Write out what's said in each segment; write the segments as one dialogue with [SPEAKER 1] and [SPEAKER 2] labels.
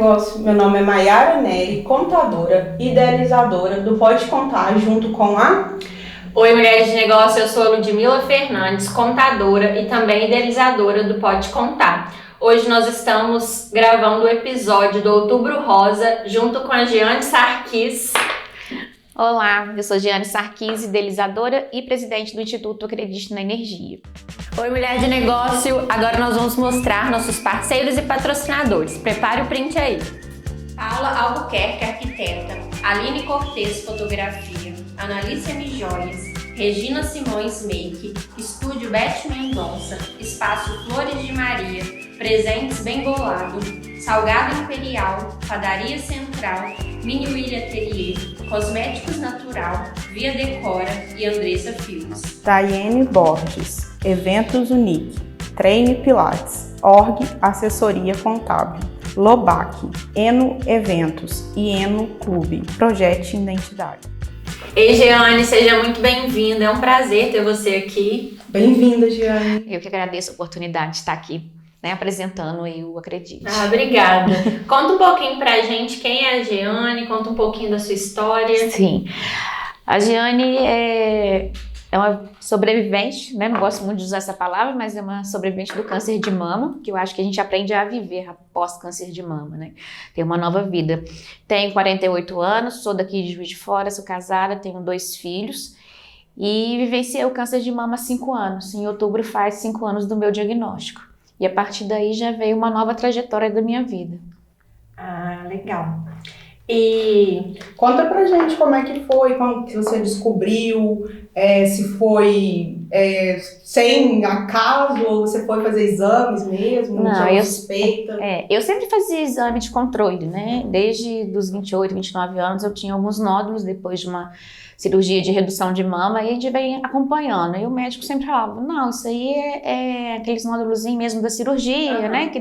[SPEAKER 1] Negócio. Meu nome é Maiara Neri, contadora, idealizadora do Pode Contar, junto com a...
[SPEAKER 2] Oi, Mulheres de Negócio, eu sou a Ludmila Fernandes, contadora e também idealizadora do Pode Contar. Hoje nós estamos gravando o episódio do Outubro Rosa, junto com a Giane Sarquis.
[SPEAKER 3] Olá, eu sou Giane Sarquis, idealizadora e presidente do Instituto Acredite na Energia.
[SPEAKER 2] Oi, Mulher de Negócio, agora nós vamos mostrar nossos parceiros e patrocinadores. Prepare o print aí. Paula Albuquerque, arquiteta. Aline Cortez, fotografia. Analícia Mijóias. Regina Simões, make. Estúdio Beth Mendonça. Espaço Flores de Maria. Presentes Bem Bolado. Salgado Imperial. Padaria Central. Mini William Atelier. Cosméticos Natural. Via Decora e Andressa Fios.
[SPEAKER 1] Tayene Borges, Eventos Unique. Treine Pilates. Org Assessoria Contábil. Lobac, Eno Eventos e Eno Clube, Projete Identidade.
[SPEAKER 2] Ei, Giane, seja muito bem-vinda, é um prazer ter você aqui.
[SPEAKER 1] Bem-vinda, Giane.
[SPEAKER 3] Eu que agradeço a oportunidade de estar aqui, apresentando o Acredite.
[SPEAKER 2] Obrigada. Conta um pouquinho pra gente quem é a Giane, conta um pouquinho da sua história.
[SPEAKER 3] Sim, a Giane é uma sobrevivente, não gosto muito de usar essa palavra, mas é uma sobrevivente do câncer de mama, que eu acho que a gente aprende a viver após câncer de mama, ter uma nova vida. Tenho 48 anos, sou daqui de Juiz de Fora, sou casada, tenho 2 filhos e vivenciei o câncer de mama há 5 anos. Em outubro faz 5 anos do meu diagnóstico. E a partir daí já veio uma nova trajetória da minha vida.
[SPEAKER 2] Ah, legal. E
[SPEAKER 1] conta pra gente como é que foi, como que você descobriu, se foi sem acaso ou você foi fazer exames mesmo, não tinha suspeita?
[SPEAKER 3] Eu sempre fazia exame de controle, Desde os 28, 29 anos eu tinha alguns nódulos depois de uma cirurgia de redução de mama e a gente vem acompanhando. E o médico sempre falava, não, isso aí é aqueles nódulozinhos mesmo da cirurgia, que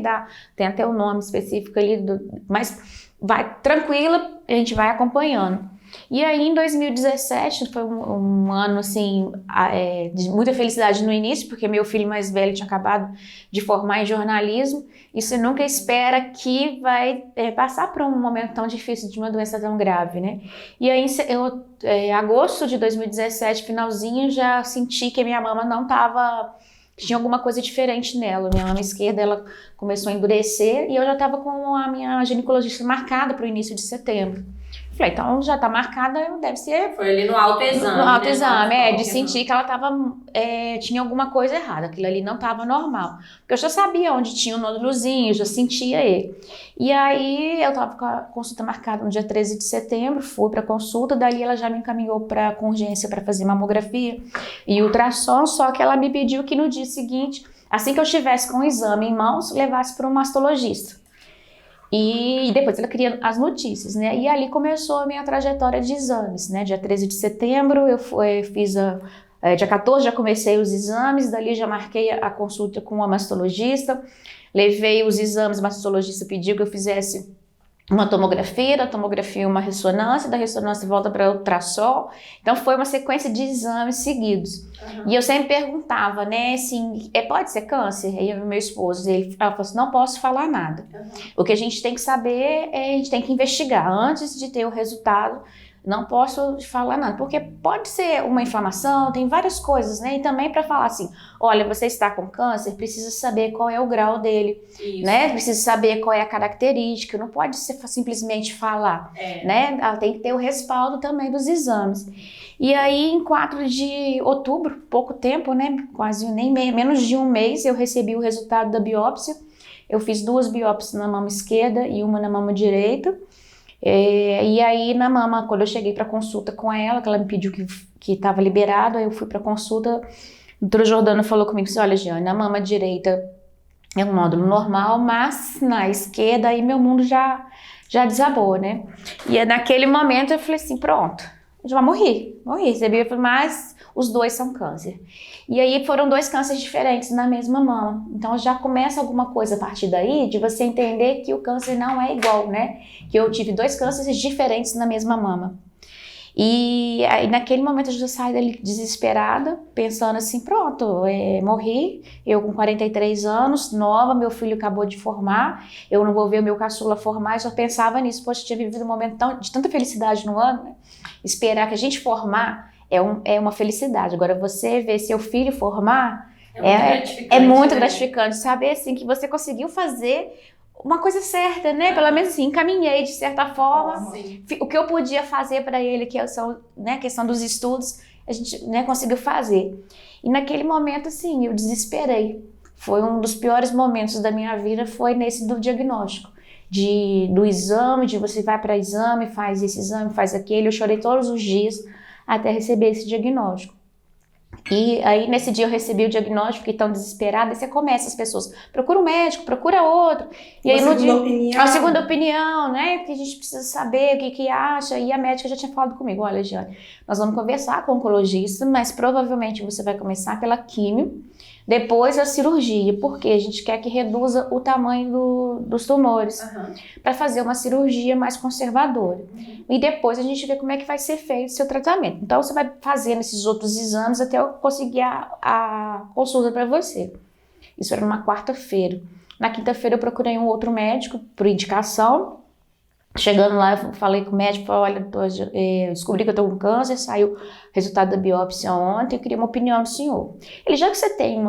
[SPEAKER 3] tem até o nome específico ali, mas vai tranquila, a gente vai acompanhando. E aí em 2017 foi um ano assim de muita felicidade no início, porque meu filho mais velho tinha acabado de formar em jornalismo e você nunca espera que vai passar por um momento tão difícil de uma doença tão grave, E aí em agosto de 2017, finalzinho, já senti que a minha mama não estava... tinha alguma coisa diferente nela. Minha mama esquerda, ela começou a endurecer e eu já estava com a minha ginecologista marcada para o início de setembro. Falei, então já está marcada, deve ser...
[SPEAKER 2] Foi ali no autoexame.
[SPEAKER 3] No autoexame, de sentir que ela tinha alguma coisa errada, aquilo ali não estava normal. Porque eu já sabia onde tinha o nódulozinho, já sentia ele. E aí eu estava com a consulta marcada no dia 13 de setembro, fui para a consulta, dali ela já me encaminhou com urgência para fazer mamografia e ultrassom, só que ela me pediu que no dia seguinte, assim que eu estivesse com o exame em mãos, levasse para um mastologista. E depois ela queria as notícias, E ali começou a minha trajetória de exames, Dia 13 de setembro eu fiz dia 14 já comecei os exames, dali já marquei a consulta com a mastologista, levei os exames, o mastologista pediu que eu fizesse uma tomografia, da tomografia uma ressonância, da ressonância volta para ultrassom. Então foi uma sequência de exames seguidos. E eu sempre perguntava, assim, pode ser câncer? Aí o meu esposo, ela falou assim, não posso falar nada. O que a gente tem que saber, a gente tem que investigar. Antes de ter o resultado, não posso falar nada, porque pode ser uma inflamação, tem várias coisas, E também para falar assim, olha, você está com câncer, precisa saber qual é o grau dele, Precisa saber qual é a característica, não pode ser simplesmente falar, Ela tem que ter o respaldo também dos exames. E aí, em 4 de outubro, pouco tempo, Quase menos de um mês, eu recebi o resultado da biópsia. Eu fiz 2 biópsias na mama esquerda e uma na mama direita. E aí na mama, quando eu cheguei para consulta com ela, que ela me pediu que estava liberado, aí eu fui para consulta, o doutor Jordano falou comigo assim, olha, Giane, na mama direita é um nódulo normal, mas na esquerda aí meu mundo já desabou, E naquele momento eu falei assim, pronto, eu já morri, mas os 2 são câncer. E aí foram 2 cânceres diferentes na mesma mama. Então já começa alguma coisa a partir daí de você entender que o câncer não é igual, Que eu tive 2 cânceres diferentes na mesma mama. E aí, naquele momento eu já saí dali desesperada, pensando assim, pronto, morri, eu com 43 anos, nova, meu filho acabou de formar, eu não vou ver o meu caçula formar, eu só pensava nisso, poxa, eu tinha vivido um momento de tanta felicidade no ano, né? Esperar que a gente formar é uma felicidade, agora você ver seu filho formar é muito gratificante, saber assim, que você conseguiu fazer uma coisa certa, né? Pelo menos assim, encaminhei de certa forma. O que eu podia fazer para ele, que são, né, questão dos estudos, a gente, né, conseguiu fazer. E naquele momento, assim, eu desesperei. Foi um dos piores momentos da minha vida, foi nesse do diagnóstico. Do exame, de você vai para exame, faz esse exame, faz aquele. Eu chorei todos os dias até receber esse diagnóstico. E aí nesse dia eu recebi o diagnóstico, fiquei tão desesperada, e você começa as pessoas, procura um médico, procura outro. E aí no dia, a segunda opinião, né, porque a gente precisa saber o que acha, e a médica já tinha falado comigo, olha, Giane, nós vamos conversar com o oncologista, mas provavelmente você vai começar pela químio, depois a cirurgia, porque a gente quer que reduza o tamanho dos tumores, para fazer uma cirurgia mais conservadora. E depois a gente vê como é que vai ser feito o seu tratamento. Então você vai fazendo esses outros exames até eu conseguir a consulta para você. Isso era numa quarta-feira. Na quinta-feira eu procurei um outro médico por indicação. Chegando lá, eu falei com o médico, falei, olha, eu descobri que eu estou com câncer, saiu o resultado da biópsia ontem, eu queria uma opinião do senhor. Ele, já que você tem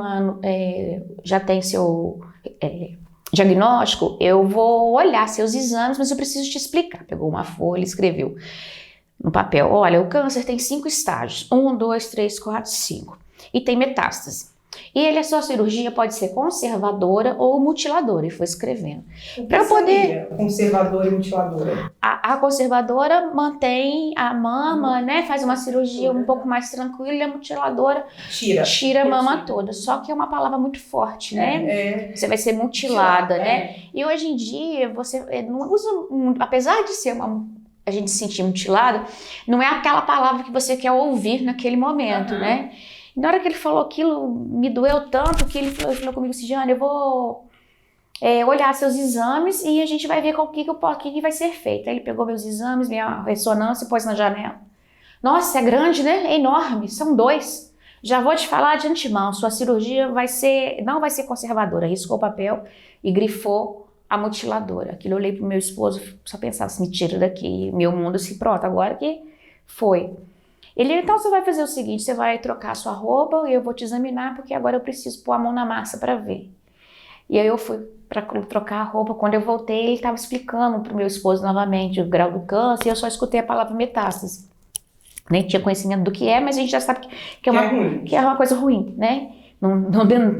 [SPEAKER 3] já tem seu diagnóstico, eu vou olhar seus exames, mas eu preciso te explicar. Pegou uma folha e escreveu no papel, olha, o câncer tem 5 estágios, 1, 2, 3, 4, 5, e tem metástase. E a sua cirurgia pode ser conservadora ou mutiladora, e foi escrevendo.
[SPEAKER 1] Para poder conservadora e mutiladora.
[SPEAKER 3] A conservadora mantém a mama, né? Faz uma cirurgia um pouco mais tranquila, e a mutiladora tira a mama toda. Só que é uma palavra muito forte, né? Você vai ser mutilada, né? E hoje em dia você não usa, apesar de ser a gente se sentir mutilada, não é aquela palavra que você quer ouvir naquele momento, né? Na hora que ele falou aquilo, me doeu tanto que ele falou comigo assim, Giane, eu vou olhar seus exames e a gente vai ver o que vai ser feito. Aí ele pegou meus exames, minha ressonância e pôs na janela. Nossa, é grande, né? É enorme, são 2. Já vou te falar de antemão, sua cirurgia não vai ser conservadora. Riscou o papel e grifou a mutiladora. Aquilo eu olhei pro meu esposo, só pensava assim, me tira daqui, meu mundo pronto, agora que foi. Ele, então você vai fazer o seguinte, você vai trocar a sua roupa e eu vou te examinar porque agora eu preciso pôr a mão na massa para ver. E aí eu fui para trocar a roupa, quando eu voltei ele estava explicando para o meu esposo novamente o grau do câncer e eu só escutei a palavra metástase. Nem tinha conhecimento do que é, mas a gente já sabe que é uma coisa ruim, né? Não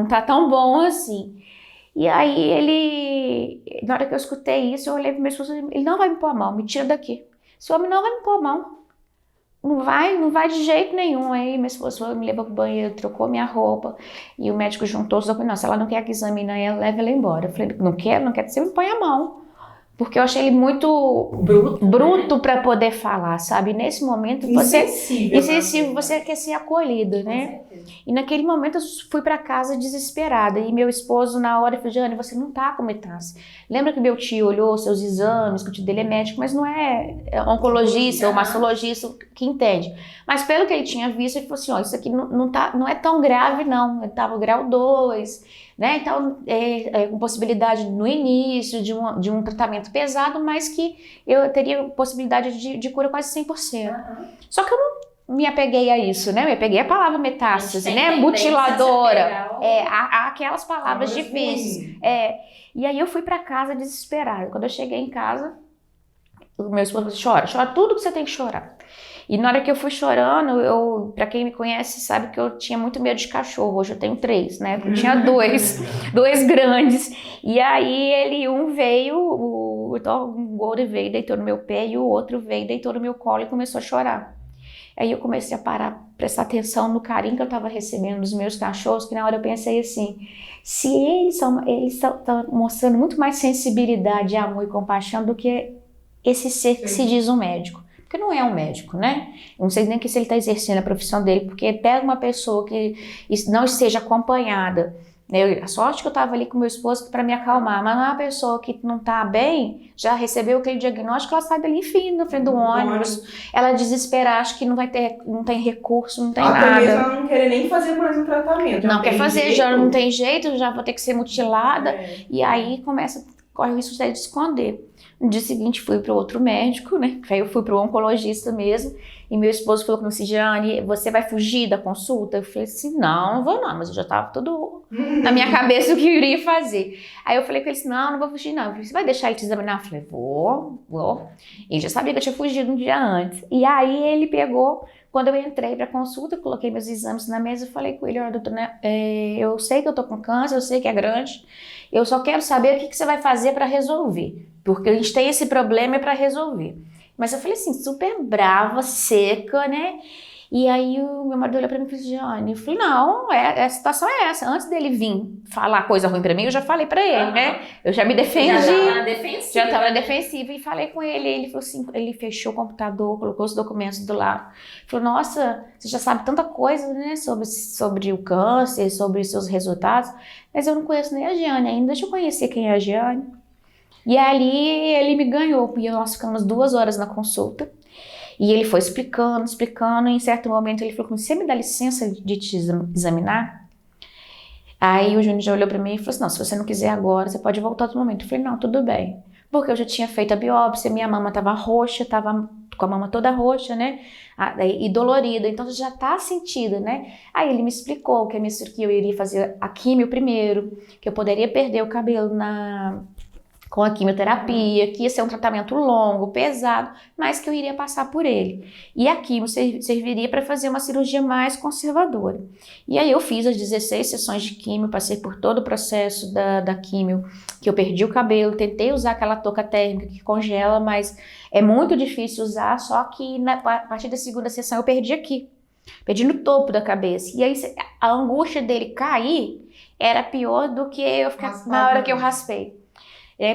[SPEAKER 3] tá tão bom assim. E aí na hora que eu escutei isso, eu olhei para o meu esposo e ele não vai me pôr a mão, me tira daqui. Esse homem não vai me pôr a mão. Não vai de jeito nenhum. Aí minha esposa me levou pro banheiro, trocou minha roupa e o médico juntou os documentos. Nossa, ela não quer que examine ela, leva ela embora. Eu falei, não quer que você me ponha a mão. Porque eu achei ele muito bruto para poder falar, sabe? Nesse momento, insensível, você quer ser acolhido, né? E naquele momento eu fui para casa desesperada. E meu esposo, na hora, falou, Giane, você não tá com metástase. Lembra que meu tio olhou seus exames, que o tio dele é médico, mas não é oncologista ou mastologista que entende. Mas pelo que ele tinha visto, ele falou assim, ó, isso aqui não é tão grave, não. Ele tava grau 2, né? Então, com possibilidade no início de um tratamento pesado, mas que eu teria possibilidade de cura quase 100%. Só que eu não me apeguei a isso, né? Eu me apeguei a palavra metástase, né? Mutiladora. Aquelas palavras difíceis. E aí eu fui para casa desesperada. Quando eu cheguei em casa, o meu esposo falou, chora tudo que você tem que chorar. E na hora que eu fui chorando, pra quem me conhece sabe que eu tinha muito medo de cachorro. Hoje eu tenho 3, né? Eu tinha 2 grandes. E aí um veio, um Golden veio, deitou no meu pé, e o outro veio, deitou no meu colo e começou a chorar. Aí eu comecei a prestar atenção no carinho que eu estava recebendo dos meus cachorros, que na hora eu pensei assim, se eles estão mostrando muito mais sensibilidade, amor e compaixão do que esse ser que se diz um médico. Porque não é um médico, né? Eu não sei nem se ele está exercendo a profissão dele, porque pega uma pessoa que não esteja acompanhada A sorte que eu estava ali com meu esposo para me acalmar, mas uma pessoa que não está bem, já recebeu aquele diagnóstico, ela sai dali enfim, na frente do ônibus, ela desespera, acha que não tem recurso, não tem nada.
[SPEAKER 1] Até mesmo ela não quer nem fazer mais um tratamento.
[SPEAKER 3] Não quer fazer, já não tem jeito, já vou ter que ser mutilada, e aí corre o risco de esconder. No dia seguinte fui para outro médico, né? Aí eu fui para o oncologista mesmo. E meu esposo falou comigo assim, Jane, você vai fugir da consulta? Eu falei assim, não vou não, mas eu já tava tudo na minha cabeça o que eu iria fazer. Aí eu falei com ele assim, não vou fugir não. Eu falei, você vai deixar ele te examinar? Eu falei, vou. Ele já sabia que eu tinha fugido um dia antes. E aí ele pegou, quando eu entrei pra consulta, eu coloquei meus exames na mesa e falei com ele, olha, doutor, né, eu sei que eu tô com câncer, eu sei que é grande, eu só quero saber o que você vai fazer pra resolver. Porque a gente tem esse problema pra resolver. Mas eu falei assim, super brava, seca, né? E aí o meu marido olhou pra mim e falou assim, Jane, eu falei, não, a situação é essa. Antes dele vir falar coisa ruim pra mim, eu já falei pra ele, né? Eu já me defendi. Já tava na defensiva. E falei com ele, ele falou assim, ele fechou o computador, colocou os documentos do lado. Falou, nossa, você já sabe tanta coisa, né? Sobre o câncer, sobre os seus resultados. Mas eu não conheço nem a Jane ainda, deixa eu conhecer quem é a Jane. E ali ele me ganhou, e nós ficamos 2 horas na consulta, e ele foi explicando, e em certo momento ele falou, você me dá licença de te examinar? Aí o Júnior já olhou pra mim e falou assim, não, se você não quiser agora, você pode voltar outro momento. Eu falei, não, tudo bem, porque eu já tinha feito a biópsia, minha mama tava roxa, tava com a mama toda roxa, né, e dolorida, então já tá sentida, né. Aí ele me explicou que eu iria fazer a químio primeiro, que eu poderia perder o cabelo com a quimioterapia, que ia ser um tratamento longo, pesado, mas que eu iria passar por ele. E a quimio serviria para fazer uma cirurgia mais conservadora. E aí eu fiz as 16 sessões de quimio, passei por todo o processo da quimio, que eu perdi o cabelo, tentei usar aquela touca térmica que congela, mas é muito difícil usar, só que a partir da segunda sessão eu perdi aqui. Perdi no topo da cabeça. E aí a angústia dele cair era pior do que eu ficar na hora que eu raspei.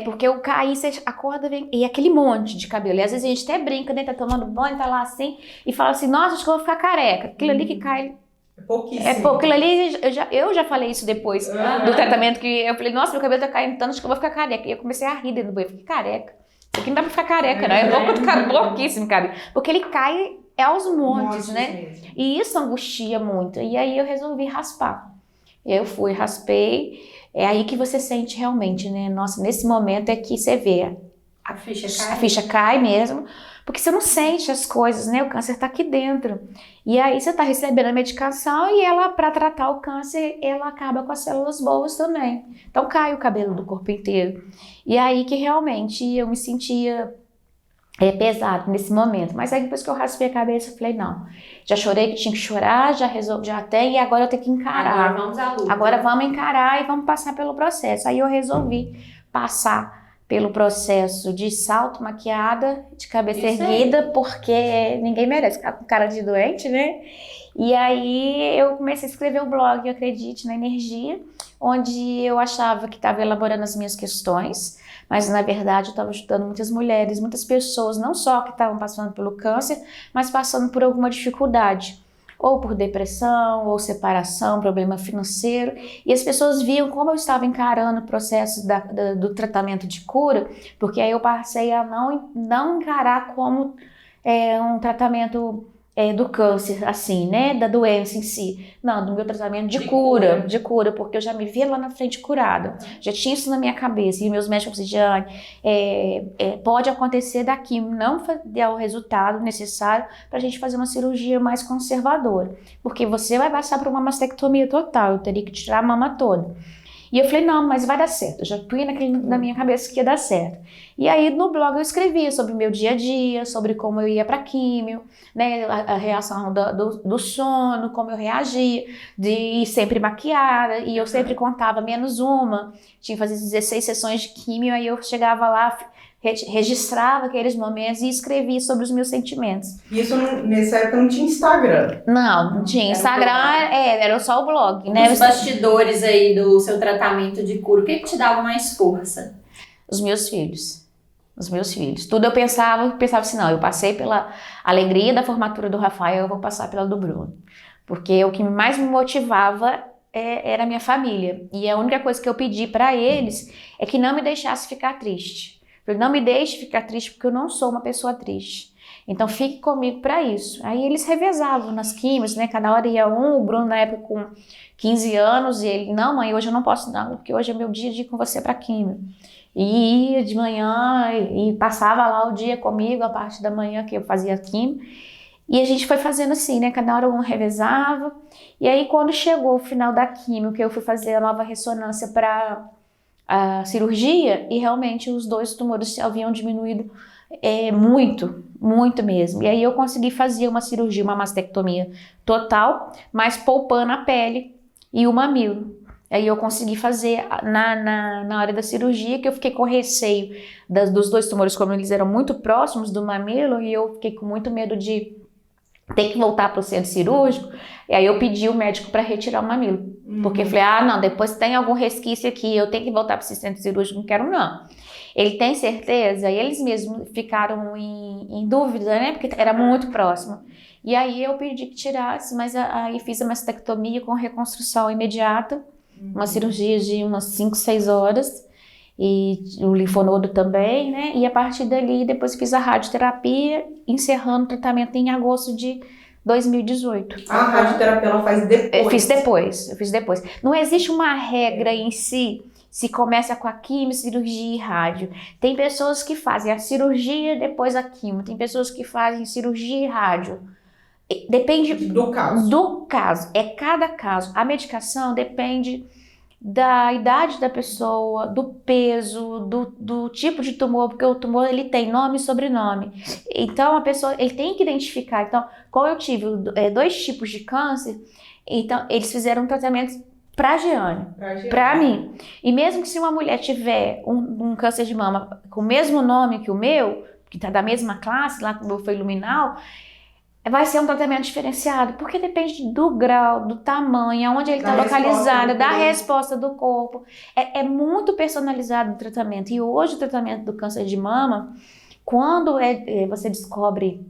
[SPEAKER 3] Porque eu caí, você acorda, vem, e aquele monte de cabelo. E às vezes a gente até brinca, né? Tá tomando banho, tá lá assim, e fala assim, nossa, acho que eu vou ficar careca. Aquilo ali que cai...
[SPEAKER 1] É pouquíssimo.
[SPEAKER 3] É pouco. Aquilo ali, eu já falei isso depois do tratamento, que eu falei, nossa, meu cabelo tá caindo tanto, acho que eu vou ficar careca. E eu comecei a rir dentro do banho, eu fiquei careca. Isso aqui não dá pra ficar careca, não. É pouquíssimo cabelo. Porque ele cai aos montes, né?
[SPEAKER 1] Mesmo.
[SPEAKER 3] E isso angustia muito. E aí eu resolvi raspar. Eu fui, raspei. É aí que você sente realmente, né? Nossa, nesse momento é que você vê.
[SPEAKER 2] A ficha cai.
[SPEAKER 3] A ficha cai mesmo, porque você não sente as coisas, né? O câncer tá aqui dentro. E aí você tá recebendo a medicação e ela, para tratar o câncer, ela acaba com as células boas também. Então cai o cabelo do corpo inteiro. E aí que realmente eu me sentia pesado nesse momento. Mas aí depois que eu raspei a cabeça, eu falei, não. Já chorei que tinha que chorar, já resolvi, já tem, e agora eu tenho que encarar.
[SPEAKER 2] Agora vamos à luta.
[SPEAKER 3] Agora vamos encarar e vamos passar pelo processo. Aí eu resolvi passar pelo processo de salto, maquiada, de cabeça erguida, porque ninguém merece ficar com cara de doente, né? E aí eu comecei a escrever o blog Acredite na Energia, onde eu achava que estava elaborando as minhas questões, mas na verdade eu estava ajudando muitas mulheres, muitas pessoas, não só que estavam passando pelo câncer, mas passando por alguma dificuldade, ou por depressão, ou separação, problema financeiro, e as pessoas viam como eu estava encarando o processo do tratamento de cura, porque aí eu passei a não encarar como um tratamento do câncer, assim, né, da doença em si, não, do meu tratamento de cura, porque eu já me via lá na frente curada, já tinha isso na minha cabeça, e meus médicos diziam, pode acontecer daqui, não dar o resultado necessário para a gente fazer uma cirurgia mais conservadora, porque você vai passar por uma mastectomia total, eu teria que tirar a mama toda. E eu falei, não, mas vai dar certo. Eu já punha na minha cabeça que ia dar certo. E aí no blog eu escrevia sobre o meu dia a dia, sobre como eu ia pra químio, né, a reação do sono, como eu reagia, de ir sempre maquiada, e eu sempre contava menos uma. Tinha que fazer 16 sessões de químio, aí eu chegava lá, registrava aqueles momentos e escrevia sobre os meus sentimentos.
[SPEAKER 1] Isso nessa época não tinha Instagram?
[SPEAKER 3] Não tinha. Instagram era só o blog, né?
[SPEAKER 2] Os bastidores aí do seu tratamento de cura, o que te dava mais força?
[SPEAKER 3] Os meus filhos. Tudo eu pensava assim, não, eu passei pela alegria da formatura do Rafael, eu vou passar pela do Bruno. Porque o que mais me motivava era a minha família. E a única coisa que eu pedi para eles é que não me deixasse ficar triste. Eu falei, não me deixe ficar triste porque eu não sou uma pessoa triste. Então fique comigo para isso. Aí eles revezavam nas químios, né? Cada hora ia um, o Bruno na época com 15 anos, e ele, não mãe, hoje eu não posso não, porque hoje é meu dia de ir com você para químio. E ia de manhã e passava lá o dia comigo, a parte da manhã que eu fazia químio. E a gente foi fazendo assim, né? Cada hora um revezava. E aí, quando chegou o final da químio, que eu fui fazer a nova ressonância para a cirurgia, e realmente os 2 tumores haviam diminuído muito, muito mesmo. E aí eu consegui fazer uma cirurgia, uma mastectomia total, mas poupando a pele e o mamilo. Aí eu consegui fazer na hora da cirurgia, que eu fiquei com receio dos 2 tumores, como eles eram muito próximos do mamilo, e eu fiquei com muito medo de ter que voltar para o centro cirúrgico. E aí eu pedi o médico para retirar o mamilo. Porque eu falei, não, depois tem algum resquício aqui, eu tenho que voltar para esse centro cirúrgico, não quero não. Ele tem certeza? E eles mesmos ficaram em dúvida, né? Porque era muito próximo. E aí eu pedi que tirasse, mas aí fiz a mastectomia com reconstrução imediata, uma cirurgia de umas 5, 6 horas, e o linfonodo também, né? E a partir dali, depois fiz a radioterapia, encerrando o tratamento em agosto de 2018.
[SPEAKER 1] A radioterapia ela faz depois? Eu
[SPEAKER 3] fiz depois. Não existe uma regra em si, se começa com a quimio, cirurgia e rádio. Tem pessoas que fazem a cirurgia depois a quimio, tem pessoas que fazem cirurgia e rádio. Depende
[SPEAKER 1] do caso.
[SPEAKER 3] Do caso, é cada caso. A medicação depende da idade da pessoa, do peso, do tipo de tumor, porque o tumor ele tem nome e sobrenome. Então a pessoa ele tem que identificar. Então, como eu tive 2 tipos de câncer, então eles fizeram um tratamento para Jeane, para mim. E mesmo que se uma mulher tiver um câncer de mama com o mesmo nome que o meu, que está da mesma classe, lá como foi luminal, vai ser um tratamento diferenciado, porque depende do grau, do tamanho, aonde ele está localizado, da resposta do corpo. É muito personalizado o tratamento. E hoje o tratamento do câncer de mama, quando você descobre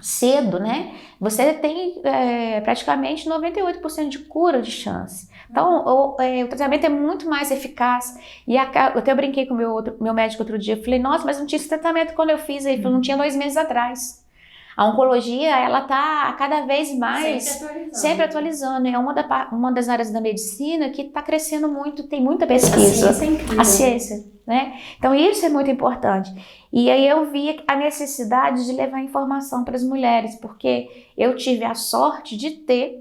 [SPEAKER 3] cedo, né? Você tem praticamente 98% de cura de chance. Então, o tratamento é muito mais eficaz. E eu até brinquei com o meu médico outro dia. Eu falei, nossa, mas não tinha esse tratamento quando eu fiz. Ele falou, não tinha 2 meses atrás. A oncologia, ela tá cada vez mais sempre atualizando. É uma das áreas da medicina que está crescendo muito, tem muita pesquisa.
[SPEAKER 1] A ciência é incrível.
[SPEAKER 3] A ciência, né? Então isso é muito importante. E aí eu vi a necessidade de levar informação para as mulheres, porque eu tive a sorte de ter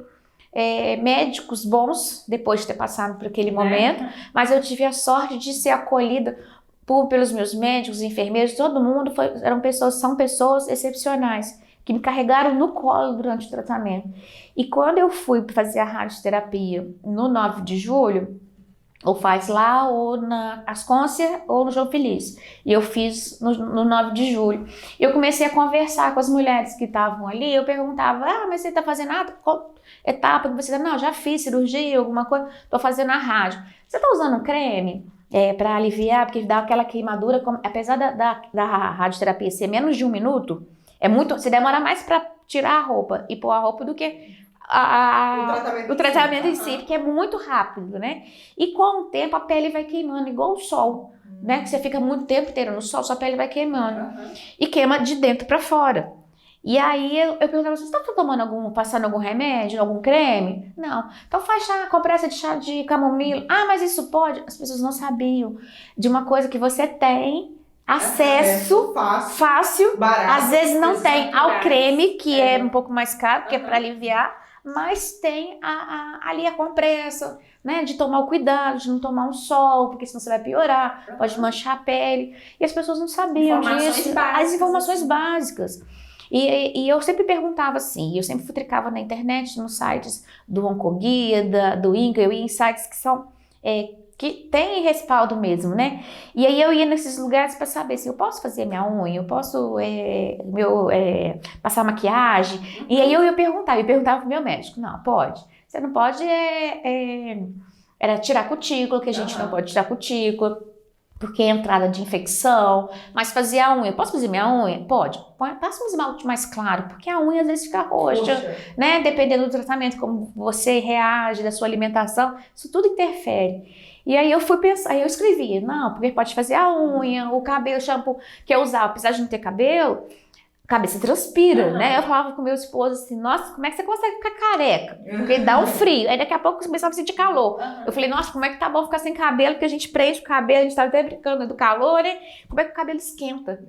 [SPEAKER 3] médicos bons, depois de ter passado por aquele momento, mas eu tive a sorte de ser acolhida pelos meus médicos, enfermeiros, todo mundo são pessoas excepcionais, que me carregaram no colo durante o tratamento. E quando eu fui fazer a radioterapia no 9 de julho, ou faz lá, ou na Ascôncia, ou no João Feliz. E eu fiz no 9 de julho. Eu comecei a conversar com as mulheres que estavam ali, eu perguntava, mas você está fazendo qual etapa que você está? Não, já fiz cirurgia, alguma coisa, estou fazendo a rádio. Você está usando creme? Para aliviar, porque dá aquela queimadura, apesar da radioterapia ser menos de 1 minuto, você demora mais para tirar a roupa e pôr a roupa do que o tratamento em si, porque é muito rápido, né? E com o tempo a pele vai queimando, igual o sol, né? Que você fica muito tempo inteiro no sol, sua pele vai queimando. E queima de dentro para fora. E aí eu perguntava, você está passando algum remédio, algum creme? Não. Então faz compressa de chá de camomila. Mas isso pode? As pessoas não sabiam de uma coisa que você tem acesso fácil, barato, às vezes não tem ao creme, que é um pouco mais caro, que é para aliviar, mas tem ali a compressa, né, de tomar o cuidado, de não tomar um sol, porque senão você vai piorar, pode manchar a pele. E as pessoas não sabiam disso, as informações básicas. E eu sempre perguntava assim, eu sempre futricava na internet, nos sites do Oncoguia, do INCA, eu ia em sites que são, que tem respaldo mesmo, né? E aí eu ia nesses lugares para saber se eu posso fazer minha unha, eu posso passar maquiagem. E aí eu perguntava pro meu médico, não, pode. Você não pode era tirar cutícula, que a gente não pode tirar cutícula. porque é entrada de infecção, mas fazer a unha, posso fazer minha unha? Pode. Passa um esmalte mais claro, porque a unha às vezes fica roxa, né? Dependendo do tratamento, como você reage, da sua alimentação, isso tudo interfere. E aí eu fui pensar, aí eu escrevi, não, porque pode fazer a unha, o cabelo, o shampoo que eu usava, apesar de não ter cabelo, a cabeça transpira, né? Eu falava com meu esposo assim, nossa, como é que você consegue ficar careca? Porque dá um frio. Aí daqui a pouco eu começava a sentir calor. Eu falei, nossa, como é que tá bom ficar sem cabelo? Porque a gente prende o cabelo, a gente tava até brincando do calor, né? Como é que o cabelo esquenta?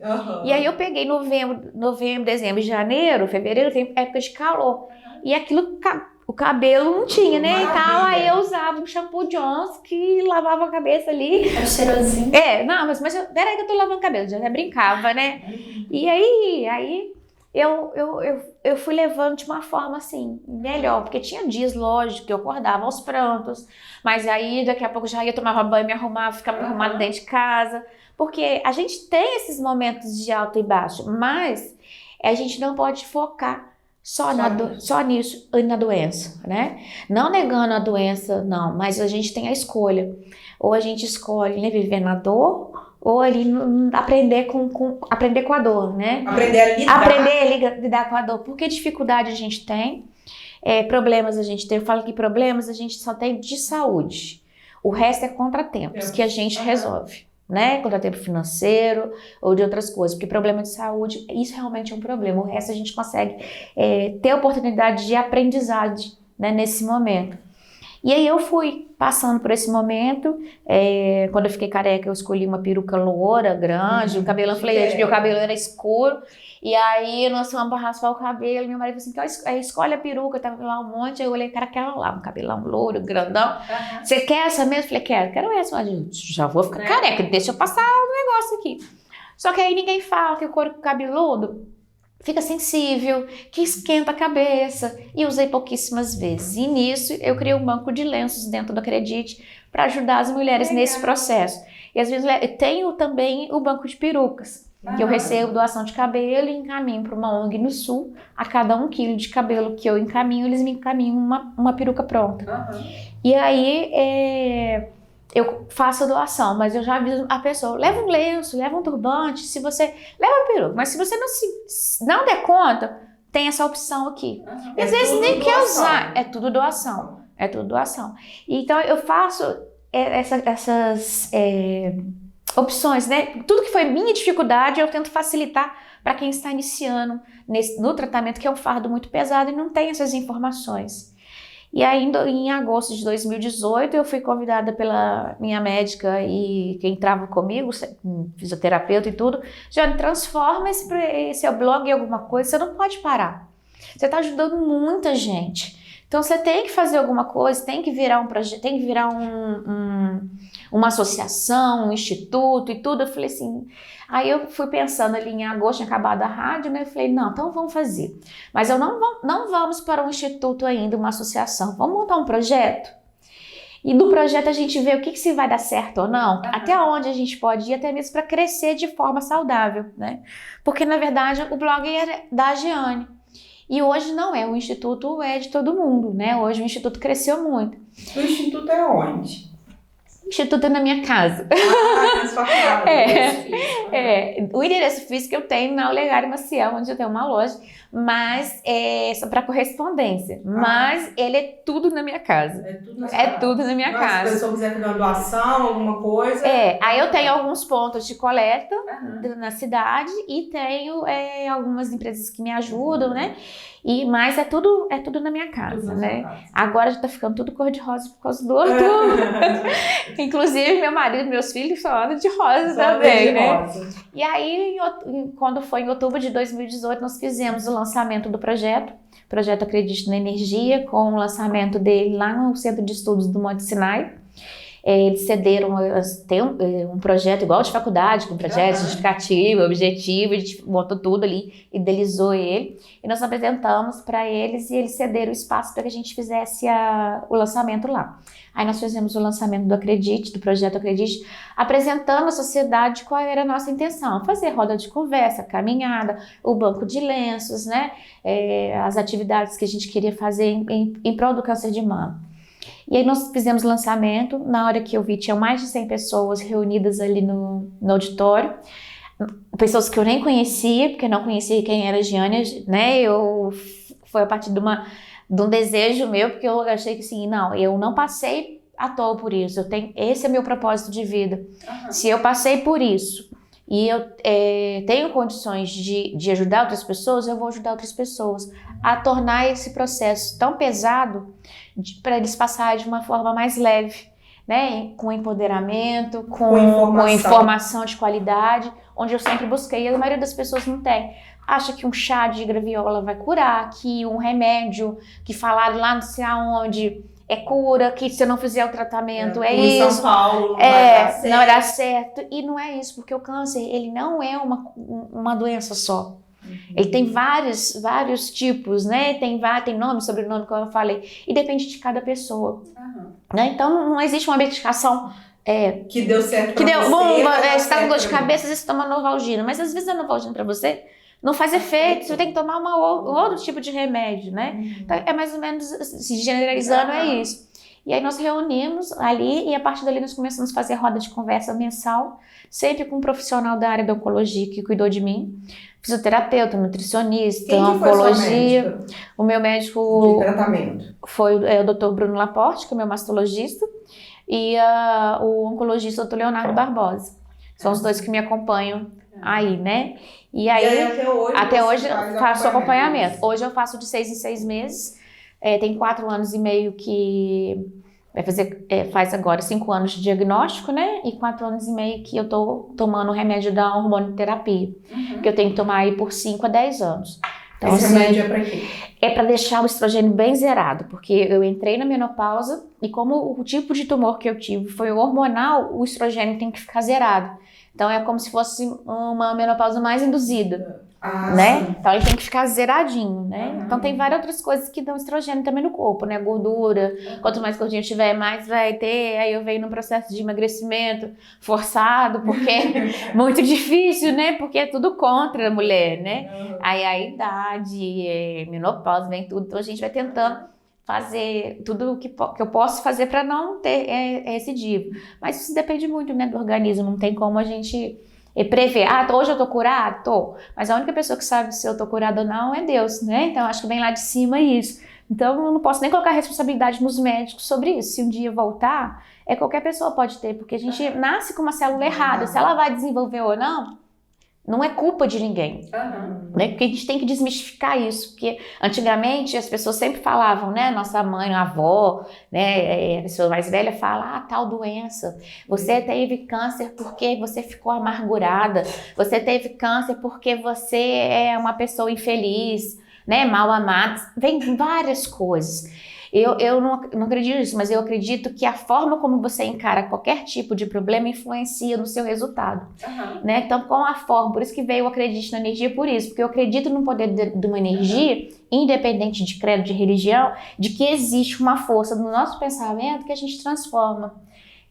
[SPEAKER 3] E aí eu peguei novembro, dezembro, janeiro, fevereiro, tem época de calor. E aquilo, o cabelo não tinha, né? E tal, aí eu usava um shampoo Johnson que lavava a cabeça ali.
[SPEAKER 2] É cheirosinho.
[SPEAKER 3] Não, mas peraí que eu tô lavando o cabelo, já até brincava, né? E aí eu fui levando de uma forma assim, melhor, porque tinha dias, lógico, que eu acordava aos prantos, mas aí daqui a pouco já ia, tomava banho, me arrumava, ficava arrumada dentro de casa, porque a gente tem esses momentos de alto e baixo, mas a gente não pode focar só nisso e na doença, né? Não negando a doença, não, mas a gente tem a escolha. Ou a gente escolhe, né, viver na dor, ou ali aprender com a dor, né? Aprender a lidar com a dor. Porque dificuldade a gente tem, problemas a gente tem. Eu falo que problemas a gente só tem de saúde. O resto é contratempos que a gente resolve. Né? Contratempo financeiro ou de outras coisas, porque problema de saúde, isso realmente é um problema. O resto a gente consegue ter oportunidade de aprendizagem, né, nesse momento. E aí eu fui passando por esse momento, quando eu fiquei careca eu escolhi uma peruca loura, grande, o cabelo, eu falei, meu cabelo era escuro, e aí nós fomos para raspar o cabelo, meu marido falou assim, escolhe a peruca, tava lá um monte, aí eu olhei, cara, aquela lá, um cabelão louro, grandão, você quer essa mesmo? Eu falei, quero essa, já vou ficar careca, deixa eu passar o negócio aqui. Só que aí ninguém fala que o couro cabeludo fica sensível, que esquenta a cabeça, e usei pouquíssimas vezes. E nisso eu criei um banco de lenços dentro do Acredite para ajudar as mulheres nesse processo. E às vezes eu tenho também o banco de perucas, que eu recebo doação de cabelo e encaminho para uma ONG no Sul. A cada 1 quilo de cabelo que eu encaminho, eles me encaminham uma peruca pronta. E aí eu faço a doação, mas eu já aviso a pessoa, leva um lenço, leva um turbante, se você leva a peruca, mas se você não der conta, tem essa opção aqui. E às vezes nem quer usar, é tudo doação. Então eu faço essas opções, né? Tudo que foi minha dificuldade, eu tento facilitar para quem está iniciando no tratamento, que é um fardo muito pesado e não tem essas informações. E aí, em agosto de 2018, eu fui convidada pela minha médica e quem entrava comigo, fisioterapeuta e tudo, já transforma esse seu blog em alguma coisa, você não pode parar. Você está ajudando muita gente. Então, você tem que fazer alguma coisa, tem que virar um projeto, tem que virar uma associação, um instituto e tudo. Eu falei assim, aí eu fui pensando ali em agosto, tinha acabado a rádio, né? Eu falei, não, então vamos fazer. Mas não vamos para um instituto ainda, uma associação. Vamos montar um projeto? E do projeto a gente vê o que se vai dar certo ou não, até onde a gente pode ir, até mesmo para crescer de forma saudável, né? Porque, na verdade, o blog era da Giane. E hoje não é, o Instituto é de todo mundo, né? Hoje o Instituto cresceu muito.
[SPEAKER 1] O Instituto é onde?
[SPEAKER 3] O Instituto é na minha casa.
[SPEAKER 1] Na sua casa.
[SPEAKER 3] O endereço físico eu tenho na Olegário Maciel, onde eu tenho uma loja, mas é só para correspondência. Mas ele é tudo na minha casa. É tudo na minha casa.
[SPEAKER 1] Se a pessoa quiser fazer uma doação, alguma coisa.
[SPEAKER 3] Aí eu tenho alguns pontos de coleta na cidade e tenho algumas empresas que me ajudam, né? Mas é tudo na minha casa, né? Agora já tá ficando tudo cor-de-rosa por causa do outubro. Inclusive, meu marido e meus filhos só andam de rosa também, né? E aí, quando foi em outubro de 2018, nós fizemos o lançamento do projeto Acredite na Energia, com o lançamento dele lá no Centro de Estudos do Monte Sinai. Eles cederam, tem um projeto igual de faculdade, com projeto justificativo, objetivo, a gente botou tudo ali, idealizou ele, e nós apresentamos para eles e eles cederam o espaço para que a gente fizesse o lançamento lá. Aí nós fizemos o lançamento do Acredite, do projeto Acredite, apresentando à sociedade qual era a nossa intenção, fazer roda de conversa, caminhada, o banco de lenços, né? As atividades que a gente queria fazer em prol do câncer de mama. E aí nós fizemos o lançamento. Na hora que eu vi, tinham mais de 100 pessoas reunidas ali no auditório. Pessoas que eu nem conhecia, porque eu não conhecia quem era a Giane, né? Foi a partir de um desejo meu, porque eu achei que assim, não, eu não passei à toa por isso. Esse é meu propósito de vida. Se eu passei por isso e eu tenho condições de ajudar outras pessoas, eu vou ajudar outras pessoas a tornar esse processo tão pesado para eles passarem de uma forma mais leve, né? Com empoderamento, com informação de qualidade, onde eu sempre busquei, e a maioria das pessoas não tem. Acha que um chá de graviola vai curar, que um remédio que falaram lá não sei aonde é cura, que se eu não fizer o tratamento é isso. Em
[SPEAKER 1] São Paulo não vai dar certo.
[SPEAKER 3] Não vai dar certo. E não é isso, porque o câncer, ele não é uma doença só. Ele tem vários tipos, né? Tem nome, sobrenome, como eu falei. E depende de cada pessoa. Né? Então, não existe uma medicação...
[SPEAKER 1] que deu certo
[SPEAKER 3] pra
[SPEAKER 1] você.
[SPEAKER 3] Você está com dor de cabeça, você toma Novalgina. Mas às vezes a Novalgina para você não faz efeito. Você tem que tomar um outro tipo de remédio, né? Então, é mais ou menos, se generalizando, é isso. E aí nós reunimos ali e a partir dali nós começamos a fazer roda de conversa mensal, sempre com um profissional da área da oncologia que cuidou de mim. Fisioterapeuta, nutricionista, oncologia. O meu médico
[SPEAKER 1] de tratamento
[SPEAKER 3] foi o Dr. Bruno Laporte, que é meu mastologista, e o oncologista Dr. Leonardo Barbosa. São os dois que me acompanham aí, né? E aí até hoje eu faço acompanhamento. Hoje eu faço de 6 em 6 meses. Tem 4 anos e meio que faz agora 5 anos de diagnóstico, né? E 4 anos e meio que eu tô tomando o remédio da hormonioterapia, que eu tenho que tomar aí por 5 a 10 anos. Então,
[SPEAKER 1] esse remédio é pra quê?
[SPEAKER 3] É para deixar o estrogênio bem zerado, porque eu entrei na menopausa e como o tipo de tumor que eu tive foi hormonal, o estrogênio tem que ficar zerado. Então é como se fosse uma menopausa mais induzida. Né?
[SPEAKER 1] Sim.
[SPEAKER 3] Então ele tem que ficar zeradinho, né? Então tem várias outras coisas que dão estrogênio também no corpo, né? Gordura, quanto mais gordinho tiver, mais vai ter. Aí eu venho num processo de emagrecimento forçado, porque é muito difícil, né? Porque é tudo contra a mulher, né? Aí a idade, menopausa, vem tudo. Então a gente vai tentando fazer tudo o que eu posso fazer para não ter recidivo. Mas isso depende muito, né, do organismo. Não tem como a gente prever. Hoje eu tô curado? Tô. Mas a única pessoa que sabe se eu tô curado ou não é Deus, né? Então acho que vem lá de cima isso. Então eu não posso nem colocar responsabilidade nos médicos sobre isso. Se um dia voltar, qualquer pessoa pode ter, porque a gente nasce com uma célula errada. Se ela vai desenvolver ou não é culpa de ninguém. Né? Porque a gente tem que desmistificar isso. Porque antigamente as pessoas sempre falavam, né? Nossa mãe, a avó, né? A pessoa mais velha fala, tal doença. Você teve câncer porque você ficou amargurada. Você teve câncer porque você é uma pessoa infeliz, né? Mal amada. Vem várias coisas. Eu não acredito nisso, mas eu acredito que a forma como você encara qualquer tipo de problema influencia no seu resultado. Né? Então, com a forma, por isso que veio o Acredite na Energia, por isso, porque eu acredito no poder de uma energia, independente de credo, de religião, de que existe uma força no nosso pensamento que a gente transforma.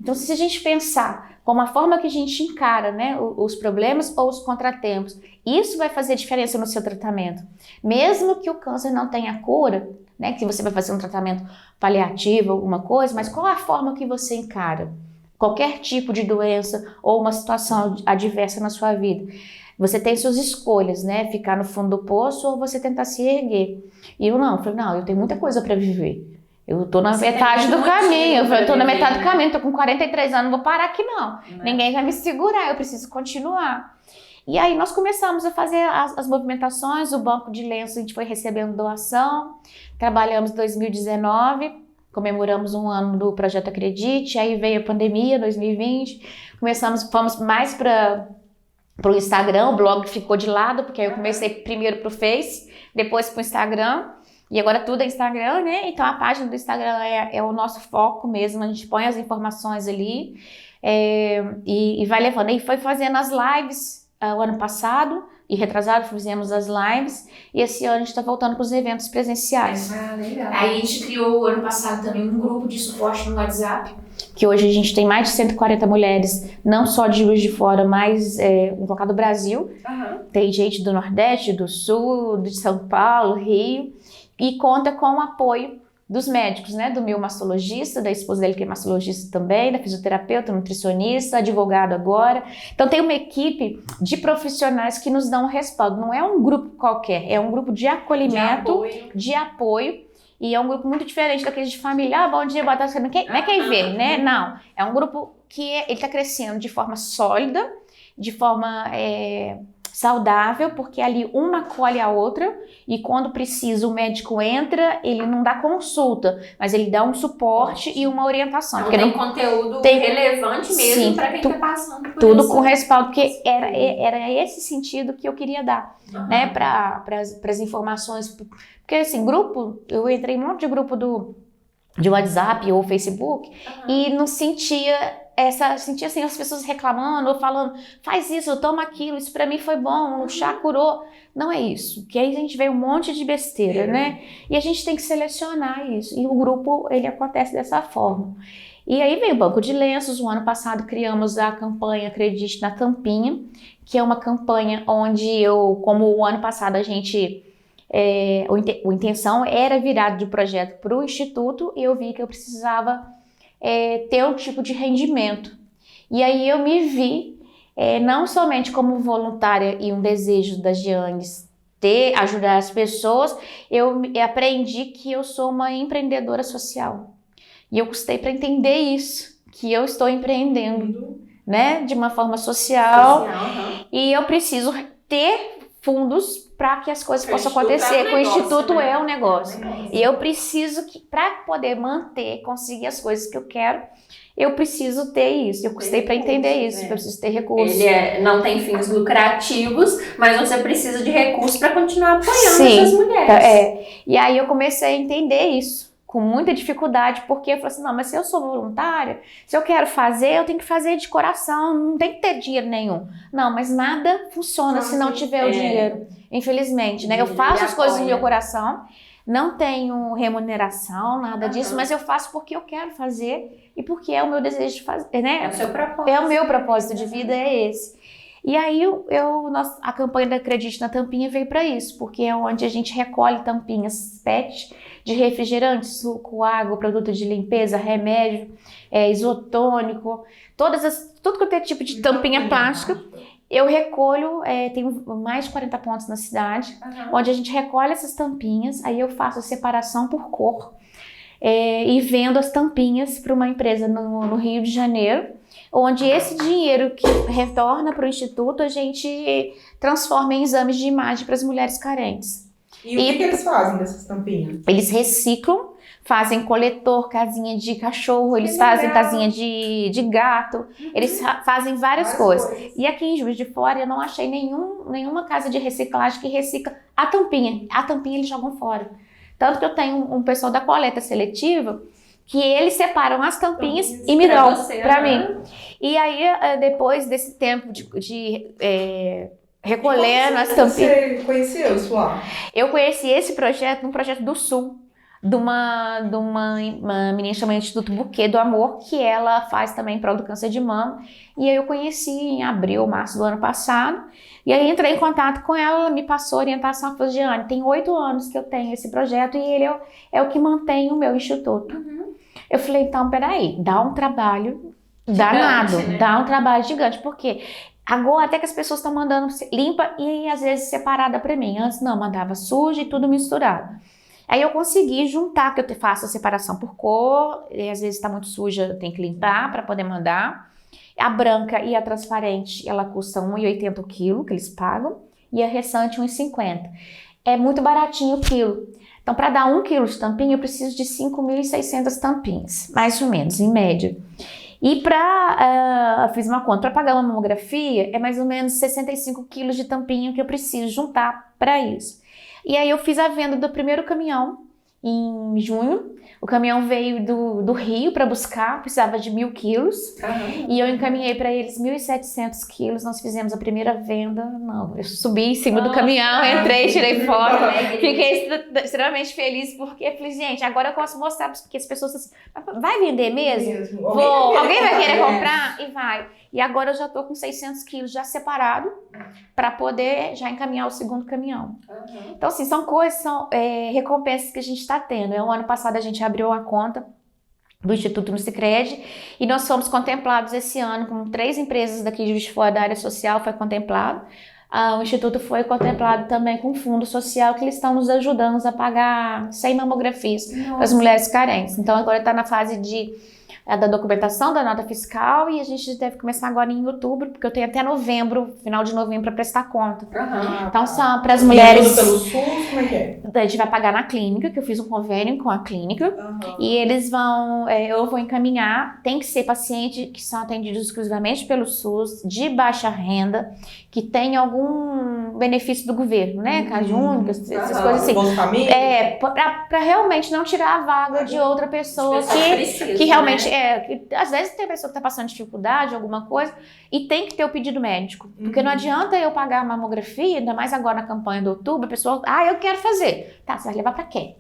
[SPEAKER 3] Então, se a gente pensar como a forma que a gente encara, né, os problemas ou os contratempos, isso vai fazer diferença no seu tratamento. Mesmo que o câncer não tenha cura, né, que você vai fazer um tratamento paliativo, alguma coisa, mas qual a forma que você encara qualquer tipo de doença ou uma situação adversa na sua vida? Você tem suas escolhas, né? Ficar no fundo do poço ou você tentar se erguer. E eu falei, eu tenho muita coisa para viver. Eu tô na metade do caminho, eu tô na metade do caminho, tô com 43 anos, não vou parar aqui não. Ninguém vai me segurar, eu preciso continuar. E aí nós começamos a fazer as movimentações, o banco de lenço, a gente foi recebendo doação, trabalhamos em 2019, comemoramos 1 ano do Projeto Acredite, aí veio a pandemia, 2020, fomos mais para o Instagram, o blog ficou de lado, porque aí eu comecei primeiro pro Face, depois pro Instagram, e agora tudo é Instagram, né? Então a página do Instagram é o nosso foco mesmo, a gente põe as informações ali e vai levando. E foi fazendo as lives o ano passado e retrasado, fizemos as lives, e esse ano a gente está voltando para os eventos presenciais.
[SPEAKER 1] Legal.
[SPEAKER 3] Aí a gente criou ano passado também um grupo de suporte no WhatsApp, que hoje a gente tem mais de 140 mulheres, não só de Juiz de Fora, mas um local do Brasil. Tem gente do Nordeste, do Sul, de São Paulo, Rio, e conta com o apoio dos médicos, né? Do meu mastologista, da esposa dele que é mastologista também, da fisioterapeuta, nutricionista, advogado agora. Então tem uma equipe de profissionais que nos dão um respaldo. Não é um grupo qualquer, é um grupo de acolhimento, de apoio. E é um grupo muito diferente daqueles de família. Bom dia, boa tarde. Não é quem vê, né? Não. É um grupo que ele está crescendo de forma sólida, de forma saudável, porque ali uma acolhe a outra e quando precisa o médico entra, ele não dá consulta, mas ele dá um suporte e uma orientação.
[SPEAKER 2] Então
[SPEAKER 3] porque
[SPEAKER 2] tem conteúdo relevante mesmo para quem está passando por
[SPEAKER 3] tudo
[SPEAKER 2] isso.
[SPEAKER 3] Com respaldo, porque era esse sentido que eu queria dar, né, para as informações. Porque assim, grupo, eu entrei em um monte de grupo de WhatsApp ou Facebook e não sentia assim, as pessoas reclamando ou falando, faz isso, toma aquilo, isso pra mim foi bom, o chá curou. Não é isso, que aí a gente vê um monte de besteira, né? E a gente tem que selecionar isso. E o grupo, ele acontece dessa forma. E aí veio o Banco de Lenços. O ano passado criamos a campanha Acredite na Tampinha, que é uma campanha onde como o ano passado a gente... a intenção era virar de projeto para o Instituto e eu vi que eu precisava ter um tipo de rendimento. E aí eu me vi não somente como voluntária e um desejo da Giannis ajudar as pessoas, eu aprendi que eu sou uma empreendedora social. E eu custei para entender isso, que eu estou empreendendo, né, de uma forma social. E eu preciso ter fundos para que as coisas possam acontecer, que o Instituto é um negócio. E eu preciso para poder conseguir as coisas que eu quero, eu preciso ter isso. Eu custei para entender isso, eu preciso ter recursos.
[SPEAKER 2] Ele não tem fins lucrativos, mas você precisa de recursos para continuar apoiando essas mulheres.
[SPEAKER 3] E aí eu comecei a entender isso. Com muita dificuldade, porque eu falei assim, não, mas se eu sou voluntária, se eu quero fazer, eu tenho que fazer de coração, não tem que ter dinheiro nenhum. Não, mas nada funciona se não tiver o dinheiro, infelizmente, né? Eu faço as coisas do meu coração, não tenho remuneração, nada disso, mas eu faço porque eu quero fazer e porque é o meu desejo de fazer, né?
[SPEAKER 2] É o seu propósito.
[SPEAKER 3] É o meu propósito de vida, é esse. E aí a campanha da Acredite na Tampinha veio para isso, porque é onde a gente recolhe tampinhas PET de refrigerante, suco, água, produto de limpeza, remédio, isotônico, tudo que tem tipo de tampinha plástica. Eu recolho, tem mais de 40 pontos na cidade, onde a gente recolhe essas tampinhas, aí eu faço a separação por cor e vendo as tampinhas para uma empresa no Rio de Janeiro, onde esse dinheiro que retorna para o Instituto a gente transforma em exames de imagem para as mulheres carentes.
[SPEAKER 1] E o que eles fazem dessas tampinhas?
[SPEAKER 3] Eles reciclam, fazem coletor, casinha de cachorro, eles fazem casinha de gato, eles fazem várias coisas. E aqui em Juiz de Fora eu não achei nenhuma casa de reciclagem que recicla a tampinha. A tampinha eles jogam fora. Tanto que eu tenho um pessoal da coleta seletiva que eles separam as tampinhas e me dão para mim. E aí, depois desse tempo de recolhendo as tampinhas...
[SPEAKER 1] Você conheceu isso lá?
[SPEAKER 3] Eu conheci esse projeto num projeto do Sul, de uma menina chamada Instituto Buquê do Amor, que ela faz também em prol do câncer de mama. E aí eu conheci em abril, março do ano passado. E aí entrei em contato com ela, me passou orientação, falou, Giane, tem 8 anos que eu tenho esse projeto e ele é o que mantém o meu instituto. Eu falei, então, peraí, dá um trabalho danado, né? Dá um trabalho gigante, porque agora até que as pessoas estão mandando limpa e às vezes separada para mim. Antes não, mandava suja e tudo misturado. Aí eu consegui juntar, que eu faço a separação por cor, e às vezes está muito suja, tem que limpar para poder mandar. A branca e a transparente, ela custa R$1,80 o quilo, que eles pagam, e a restante R$1,50. É muito baratinho o quilo. Então, para dar 1 quilo de tampinha, eu preciso de 5.600 tampinhas, mais ou menos, em média. E fiz uma conta, para pagar uma mamografia, é mais ou menos 65 quilos de tampinha que eu preciso juntar para isso. E aí eu fiz a venda do primeiro caminhão em junho. O caminhão veio do Rio para buscar, precisava de 1.000 quilos. E eu encaminhei para eles 1.700 quilos. Nós fizemos a primeira venda. Não, eu subi em cima do caminhão, entrei, tirei foto. Fiquei extremamente feliz porque eu falei, gente, agora eu posso mostrar porque as pessoas assim, vai vender mesmo? Vou. Alguém vai querer comprar? E vai. E agora eu já estou com 600 quilos já separado para poder já encaminhar o segundo caminhão. Então, assim, são coisas, são recompensas que a gente está tendo. O ano passado a gente abriu a conta do Instituto no Sicredi e nós fomos contemplados esse ano com 3 empresas daqui de Juiz de Fora da área social, foi contemplado. O Instituto foi contemplado também com um fundo social que eles estão nos ajudando a pagar 100 mamografias para as mulheres carentes. Então agora está na fase da documentação da nota fiscal e a gente deve começar agora em outubro, porque eu tenho até novembro, final de novembro, para prestar conta. Então são para as mulheres...
[SPEAKER 1] E é tudo pelo SUS? Como é que é?
[SPEAKER 3] A gente vai pagar na clínica, que eu fiz um convênio com a clínica, e eles vão, eu vou encaminhar, tem que ser paciente que são atendidos exclusivamente pelo SUS, de baixa renda, que tem algum benefício do governo, né? Caixa única, essas coisas assim. Para realmente não tirar a vaga de outra pessoa que realmente, que às vezes tem pessoa que está passando dificuldade, alguma coisa, e tem que ter o pedido médico. Porque não adianta eu pagar a mamografia, ainda mais agora na campanha de outubro, a pessoa, eu quero fazer. Tá, você vai levar para quem?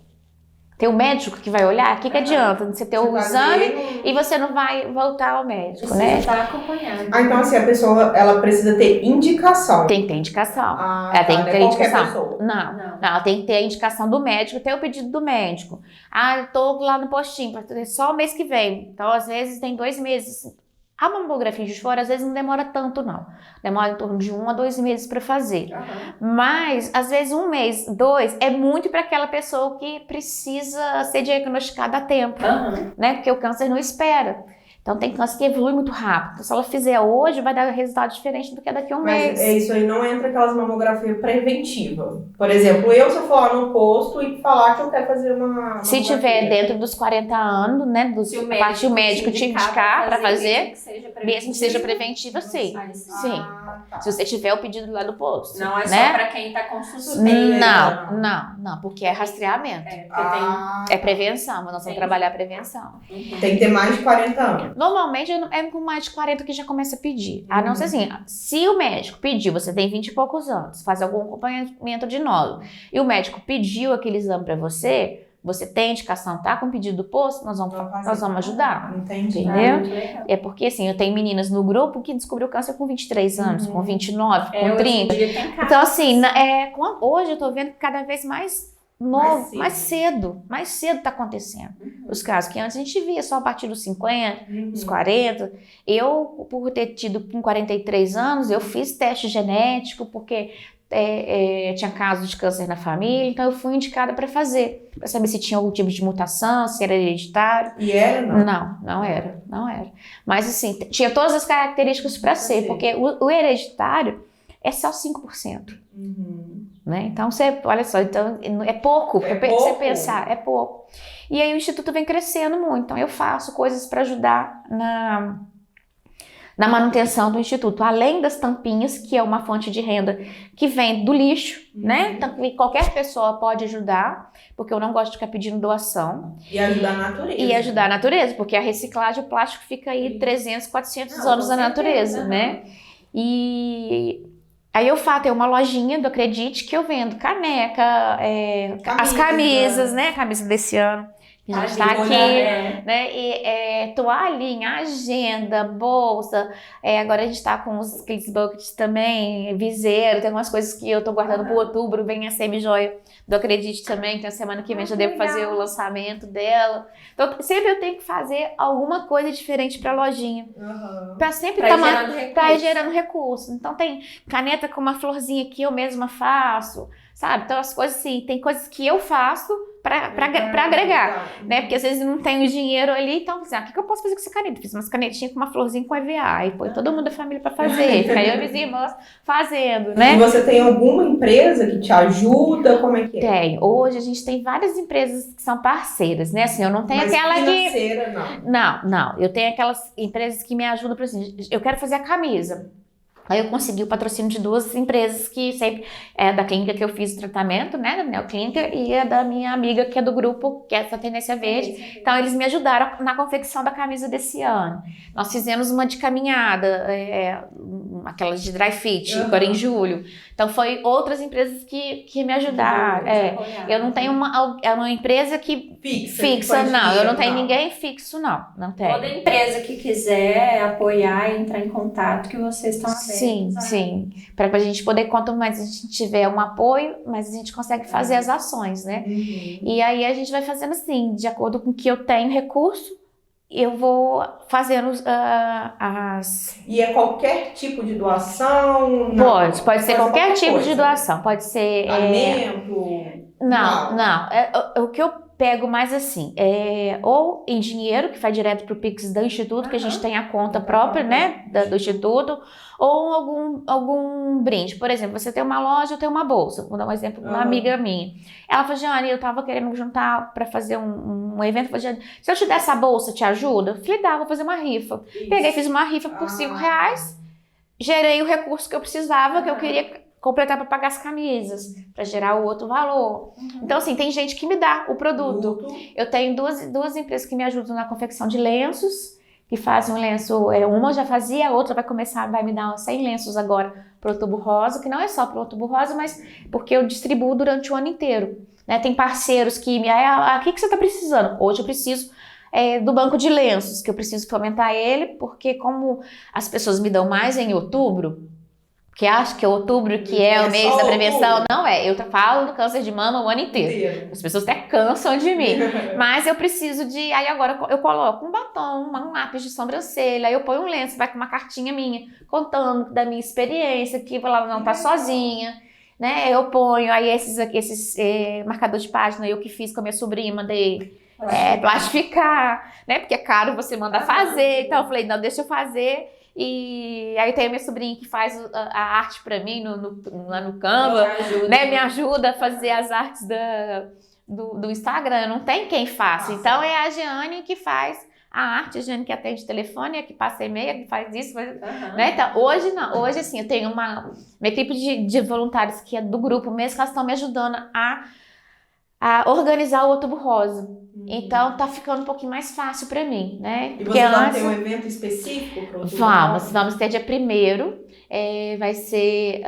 [SPEAKER 3] Tem o médico que vai olhar? O que adianta? Você ter o exame e você não vai voltar ao médico, né?
[SPEAKER 2] Você está acompanhando.
[SPEAKER 1] Então assim, a pessoa, ela precisa ter indicação.
[SPEAKER 3] Tem que ter indicação. Ela tem que ter indicação.
[SPEAKER 1] Pessoa.
[SPEAKER 3] Não, ela tem que ter a indicação do médico, ter o pedido do médico. Eu tô lá no postinho, só o mês que vem. Então, às vezes, tem 2 meses. A mamografia de fora, às vezes, não demora tanto, não. Demora em torno de 1 a 2 meses para fazer. Mas, às vezes, 1 mês, 2, é muito para aquela pessoa que precisa ser diagnosticada a tempo, né? Porque o câncer não espera. Então, tem câncer que evolui muito rápido. Então, se ela fizer hoje, vai dar resultado diferente do que daqui a um mês.
[SPEAKER 1] Mas isso aí não entra aquelas mamografias preventivas. Por exemplo, se eu for lá no posto e falar que eu quero fazer uma
[SPEAKER 3] Se tiver dentro dos 40 anos, né, a parte do médico te indicar para fazer, mesmo que seja preventiva, sim. Sim.
[SPEAKER 1] Tá.
[SPEAKER 3] Se você tiver o pedido lá do posto.
[SPEAKER 2] Não é
[SPEAKER 3] né?
[SPEAKER 2] só para quem está com suspeita.
[SPEAKER 3] Não, porque é rastreamento.
[SPEAKER 2] Porque
[SPEAKER 3] É prevenção, nós vamos trabalhar a prevenção.
[SPEAKER 1] Tem que ter mais de 40 anos.
[SPEAKER 3] Normalmente é com mais de 40 que já começa a pedir. A não ser assim, se o médico pediu, você tem 20 e poucos anos, faz algum acompanhamento de nódulo, e o médico pediu aquele exame para você tem indicação, tá com pedido do posto, nós vamos ajudar.
[SPEAKER 1] Entendi.
[SPEAKER 3] Entendeu? É porque assim, eu tenho meninas no grupo que descobriu câncer com 23 anos, com 29, com 30. Então assim, hoje eu tô vendo que cada vez mais novo, mais cedo tá acontecendo os casos, que antes a gente via só a partir dos 50, dos 40. Eu, por ter tido com 43 anos, eu fiz teste genético, porque tinha casos de câncer na família, então eu fui indicada para fazer, para saber se tinha algum tipo de mutação, se era hereditário.
[SPEAKER 1] E era, não?
[SPEAKER 3] Não era. Mas assim, tinha todas as características para ser, porque o hereditário é só 5%. Né? Então, olha só, então, é pouco, você pensar, é pouco. E aí o Instituto vem crescendo muito, então eu faço coisas para ajudar na manutenção do Instituto, além das tampinhas, que é uma fonte de renda que vem do lixo, né? Então, qualquer pessoa pode ajudar, porque eu não gosto de ficar pedindo doação.
[SPEAKER 1] E ajudar a natureza.
[SPEAKER 3] Porque a reciclagem, o plástico fica aí 300, 400 anos na natureza, né? E aí eu tenho uma lojinha do Acredite que eu vendo caneca, as camisas, né? A camisa desse ano. A gente está aqui, né? E toalhinha, agenda, bolsa. Agora a gente está com os clips buckets também, viseiro. Tem algumas coisas que eu estou guardando para outubro. Vem a semi-joia do Acredite também. Então, semana que vem já devo fazer o lançamento dela. Então, sempre eu tenho que fazer alguma coisa diferente para a lojinha. Para sempre estar gerando recurso. Então, tem caneta com uma florzinha que eu mesma faço, sabe? Então, as coisas assim, tem coisas que eu faço para agregar, né? Porque às vezes não tenho dinheiro ali, então, assim, o que eu posso fazer com essa caneta? Fiz umas canetinhas com uma florzinha com EVA, e põe todo mundo da família para fazer, aí eu e minhas irmãs fazendo, né?
[SPEAKER 1] E você tem alguma empresa que te ajuda? Como é que é?
[SPEAKER 3] Tem. Hoje a gente tem várias empresas que são parceiras, né? Assim, eu não tenho aquela
[SPEAKER 1] financeira,
[SPEAKER 3] não. Eu tenho aquelas empresas que me ajudam, por assim, eu quero fazer a camisa. Aí eu consegui o patrocínio de 2 empresas que sempre é da clínica que eu fiz o tratamento, né, da Neoclínica, e é da minha amiga que é do grupo, que é essa Tendência Verde. Então eles me ajudaram na confecção da camisa desse ano. Nós fizemos uma de caminhada, aquelas de dry fit, agora em julho. Então Então, foi outras empresas que me ajudaram. Eu não tenho uma empresa que fixa não. Eu não tenho ninguém fixo, não. Não tenho.
[SPEAKER 2] Toda empresa que quiser apoiar e entrar em contato, que vocês estão abertos.
[SPEAKER 3] Sim. Para a gente poder, quanto mais a gente tiver um apoio, mais a gente consegue fazer as ações, né? E aí a gente vai fazendo assim, de acordo com o que eu tenho recurso, eu vou fazendo as...
[SPEAKER 1] E é qualquer tipo de doação?
[SPEAKER 3] Pode ser qualquer tipo de doação. Pode ser...
[SPEAKER 1] Alimento?
[SPEAKER 3] Não. O que eu pego mais assim, ou em dinheiro, que vai direto para o Pix do Instituto, que a gente tem a conta própria, né, do Instituto, ou algum brinde. Por exemplo, você tem uma loja, eu tenho uma bolsa. Vou dar um exemplo de uma amiga minha. Ela falou, Jeane, eu tava querendo juntar para fazer um evento. Eu falei, se eu te der essa bolsa, te ajuda? Eu falei, dá, vou fazer uma rifa. Isso. Peguei, fiz uma rifa por R$5, gerei o recurso que eu precisava, que eu queria completar para pagar as camisas, para gerar o outro valor. Então, assim, tem gente que me dá o produto. Eu tenho duas empresas que me ajudam na confecção de lenços, que fazem um lenço, uma eu já fazia, a outra vai me dar 100 lenços agora para o Outubro Rosa, que não é só para o Outubro Rosa, mas porque eu distribuo durante o ano inteiro. Né? Tem parceiros que me... o que você está precisando? Hoje eu preciso do banco de lenços, que eu preciso fomentar ele, porque como as pessoas me dão mais em outubro, que acho que outubro que é o mês da prevenção, não é. Eu falo do câncer de mama o ano inteiro. As pessoas até cansam de mim. Mas eu preciso de... Aí agora eu coloco um batom, um lápis de sobrancelha, aí eu ponho um lenço, vai com uma cartinha minha, contando da minha experiência, que ela não tá sozinha, né? Eu ponho aí esses marcadores de página, eu que fiz com a minha sobrinha, mandei plastificar, né? Porque é caro você mandar fazer. Então eu falei, não, deixa eu fazer. E aí tem a minha sobrinha que faz a arte pra mim lá no Canva, né? Me ajuda a fazer as artes do Instagram, não tem quem faça. Então é a Jeane que faz a arte, a Jeane que atende telefone, é que passa e-mail, que faz isso, né? Então hoje não, hoje assim, eu tenho uma equipe de voluntários que é do grupo mesmo, que elas estão me ajudando a organizar o Outubro Rosa. Então tá ficando um pouquinho mais fácil para mim, né?
[SPEAKER 1] E você vai ter um evento específico para o Outubro Rosa?
[SPEAKER 3] Vamos ter dia 1º, vai ser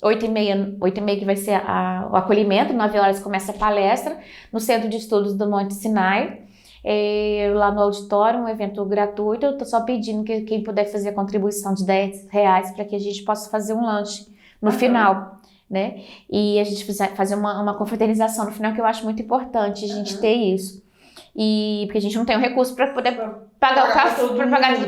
[SPEAKER 3] 8h30 que vai ser o acolhimento, 9 horas começa a palestra no Centro de Estudos do Monte Sinai, lá no auditório, um evento gratuito. Eu tô só pedindo que quem puder fazer a contribuição de R$10 para que a gente possa fazer um lanche no final. Né? E a gente fazer uma confraternização no final, que eu acho muito importante a gente ter isso. E porque a gente não tem o recurso para poder pagar o café,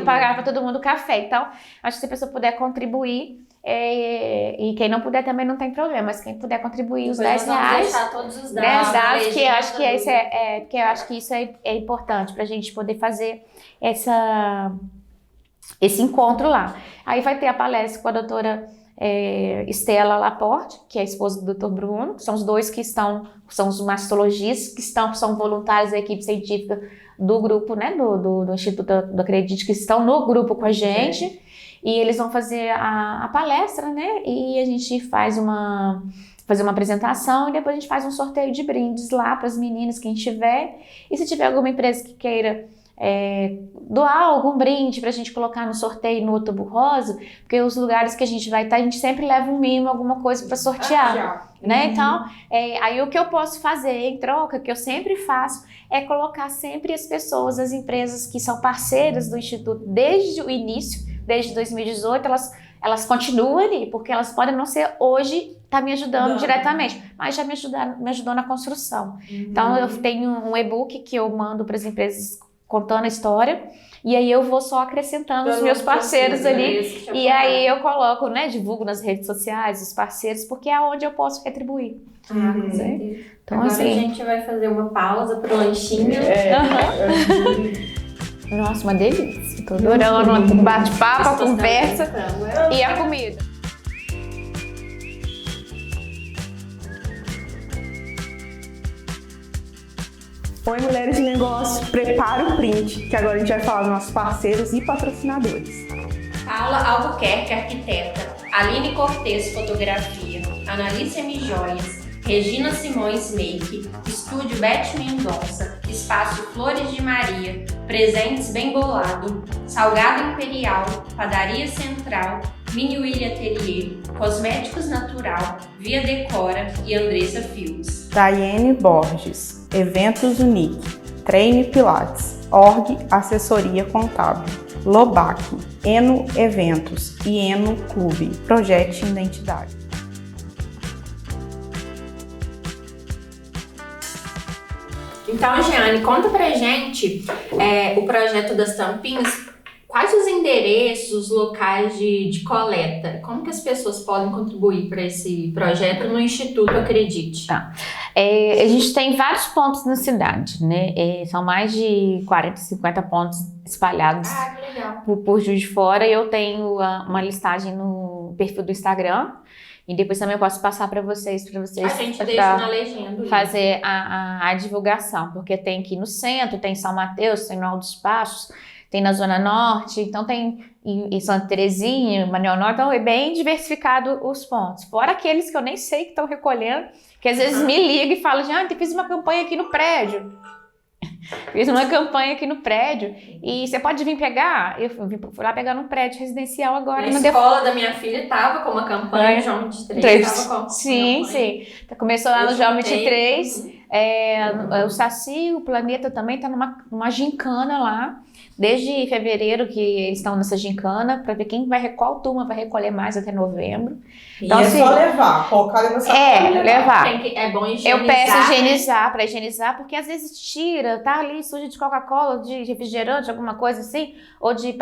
[SPEAKER 3] pagar para todo mundo o café. Então, acho que se a pessoa puder contribuir, e quem não puder também não tem problema, mas quem puder contribuir os R$10,
[SPEAKER 2] deixar todos os dados,
[SPEAKER 3] que eu acho que eu acho que isso é importante para a gente poder fazer esse encontro lá. Aí vai ter a palestra com a doutora Estela Laporte, que é a esposa do Dr. Bruno, que são os dois que são os mastologistas, que são voluntários da equipe científica do grupo, né, do Instituto do Acredite, que estão no grupo com a gente, e eles vão fazer a palestra, né, e a gente fazer uma apresentação, e depois a gente faz um sorteio de brindes lá para as meninas, quem tiver, e se tiver alguma empresa que queira doar algum brinde pra gente colocar no sorteio no Outubro Rosa, porque os lugares que a gente vai estar, a gente sempre leva um mimo, alguma coisa para sortear, né? Então, aí o que eu posso fazer em troca, que eu sempre faço, é colocar sempre as pessoas, as empresas que são parceiras do Instituto desde o início, desde 2018, elas continuam ali, porque elas podem não ser hoje, tá me ajudando diretamente, mas já me ajudou na construção. Então, eu tenho um e-book que eu mando para as empresas contando a história, e aí eu vou só acrescentando os meus parceiros ali, e aí eu coloco, né, divulgo nas redes sociais os parceiros, porque é onde eu posso retribuir.
[SPEAKER 2] Com certeza.
[SPEAKER 3] Então,
[SPEAKER 2] agora
[SPEAKER 3] assim,
[SPEAKER 2] a gente vai fazer uma pausa pro lanchinho.
[SPEAKER 3] Nossa, uma delícia. Tô adorando um bate-papo, a conversa e a comida.
[SPEAKER 1] Oi, Mulheres de Negócio, prepara o print, que agora a gente vai falar dos nossos parceiros e patrocinadores.
[SPEAKER 2] Paula Albuquerque, arquiteta. Aline Cortez, fotografia. Analice M. Joias. Regina Simões, make. Estúdio Beth Mendonça. Espaço Flores de Maria. Presentes Bem Bolado. Salgado Imperial. Padaria Central. Mini Willy Atelier, Cosméticos Natural, Via Decora e Andressa Fields.
[SPEAKER 1] Daiane Borges, Eventos Unique, Treine Pilates, Org Assessoria Contábil, Lobac, Eno Eventos e Eno Clube, Projete Identidade.
[SPEAKER 2] Então, Jeane, conta pra gente o projeto das tampinhas, quais os endereços, locais de coleta, como que as pessoas podem contribuir para esse projeto no Instituto Acredite?
[SPEAKER 3] Tá. A gente tem vários pontos na cidade, né? São mais de 40, 50 pontos espalhados
[SPEAKER 2] que legal.
[SPEAKER 3] por Juiz de Fora, e eu tenho uma listagem no perfil do Instagram. E depois também eu posso passar para vocês
[SPEAKER 2] A gente deixa na legenda.
[SPEAKER 3] Fazer a divulgação, porque tem aqui no centro, tem em São Mateus, tem no Alto dos Passos, tem na Zona Norte, então tem em Santa Terezinha, Manuel Norte, então é bem diversificado os pontos. Fora aqueles que eu nem sei que estão recolhendo, que às vezes me ligam e falam, eu fiz uma campanha aqui no prédio. Fiz uma campanha aqui no prédio e você pode vir pegar? Eu fui lá pegar num prédio residencial agora.
[SPEAKER 2] Na escola da minha filha estava com uma campanha, João 23.
[SPEAKER 3] Sim. Começou lá no João 23. O Saci, o Planeta também está numa gincana lá. Desde fevereiro que eles estão nessa gincana, para ver qual turma vai recolher mais até novembro.
[SPEAKER 1] Então, é só levar, colocar ali na sacola.
[SPEAKER 3] Levar.
[SPEAKER 2] É bom higienizar.
[SPEAKER 3] Eu peço para higienizar, porque às vezes tira, tá ali suja de Coca-Cola, de refrigerante, alguma coisa assim, ou de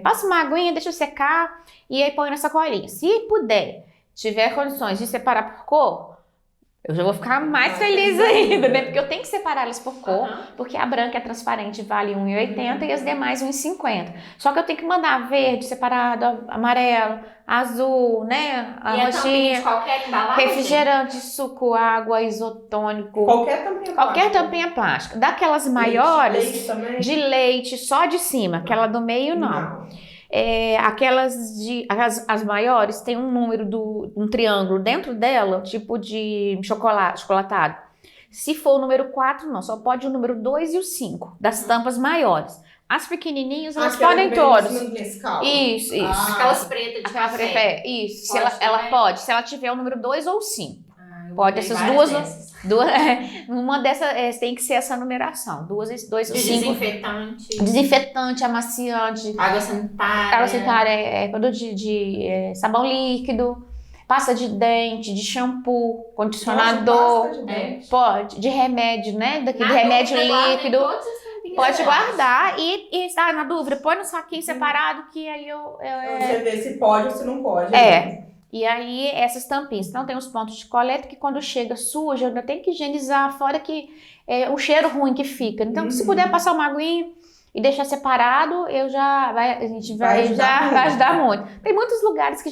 [SPEAKER 3] passa uma aguinha, deixa secar e aí põe na sacolinha. Se puder, tiver condições de separar por cor, eu já vou ficar mais feliz ainda, né? Porque eu tenho que separar elas por cor, porque a branca é transparente, vale R$1,80 e as demais R$1,50. Só que eu tenho que mandar verde separado, amarelo, azul, né? A roxinha,
[SPEAKER 2] de qualquer embalagem?
[SPEAKER 3] Refrigerante, suco, água, isotônico.
[SPEAKER 1] Qualquer
[SPEAKER 3] tampinha plástica. Daquelas maiores,
[SPEAKER 1] leite também?
[SPEAKER 3] De leite, só de cima, aquela do meio não. As maiores tem um número um triângulo dentro dela, tipo de chocolatado. Se for o número 4, não, só pode o número 2 e o 5, das tampas maiores. As pequenininhas, elas podem todas. Isso.
[SPEAKER 2] Aquelas pretas de café.
[SPEAKER 3] Isso, ela pode, se ela tiver o número 2 ou 5. Pode essas duas. Uma dessas tem que ser essa numeração. 2 ou 5. Desinfetante, amaciante.
[SPEAKER 2] Água sanitária.
[SPEAKER 3] Água sanitária é produto de sabão líquido, pasta de dente, de shampoo, condicionador. Pode. De remédio, né? De remédio líquido. Pode guardar e está na dúvida, põe no saquinho separado que aí
[SPEAKER 1] você vê se pode ou se não pode.
[SPEAKER 3] E aí, essas tampinhas. Então, tem os pontos de coleta que quando chega suja, ainda tem que higienizar, fora que o cheiro ruim que fica. Então, se puder passar uma aguinha e deixar separado, a gente vai ajudar muito. Tem muitos lugares que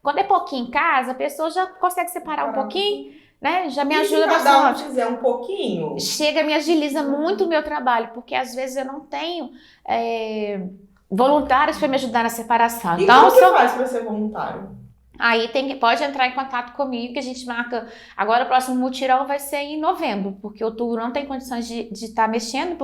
[SPEAKER 3] quando é pouquinho em casa, a pessoa já consegue separar um pouquinho, né? Já me ajuda bastante.
[SPEAKER 1] Se cada um fizer um pouquinho...
[SPEAKER 3] me agiliza muito o meu trabalho, porque às vezes eu não tenho... voluntários para me ajudar na separação.
[SPEAKER 1] E como que faz para ser voluntário?
[SPEAKER 3] Aí pode entrar em contato comigo, que a gente marca. Agora o próximo mutirão vai ser em novembro, porque outubro não tem condições de estar mexendo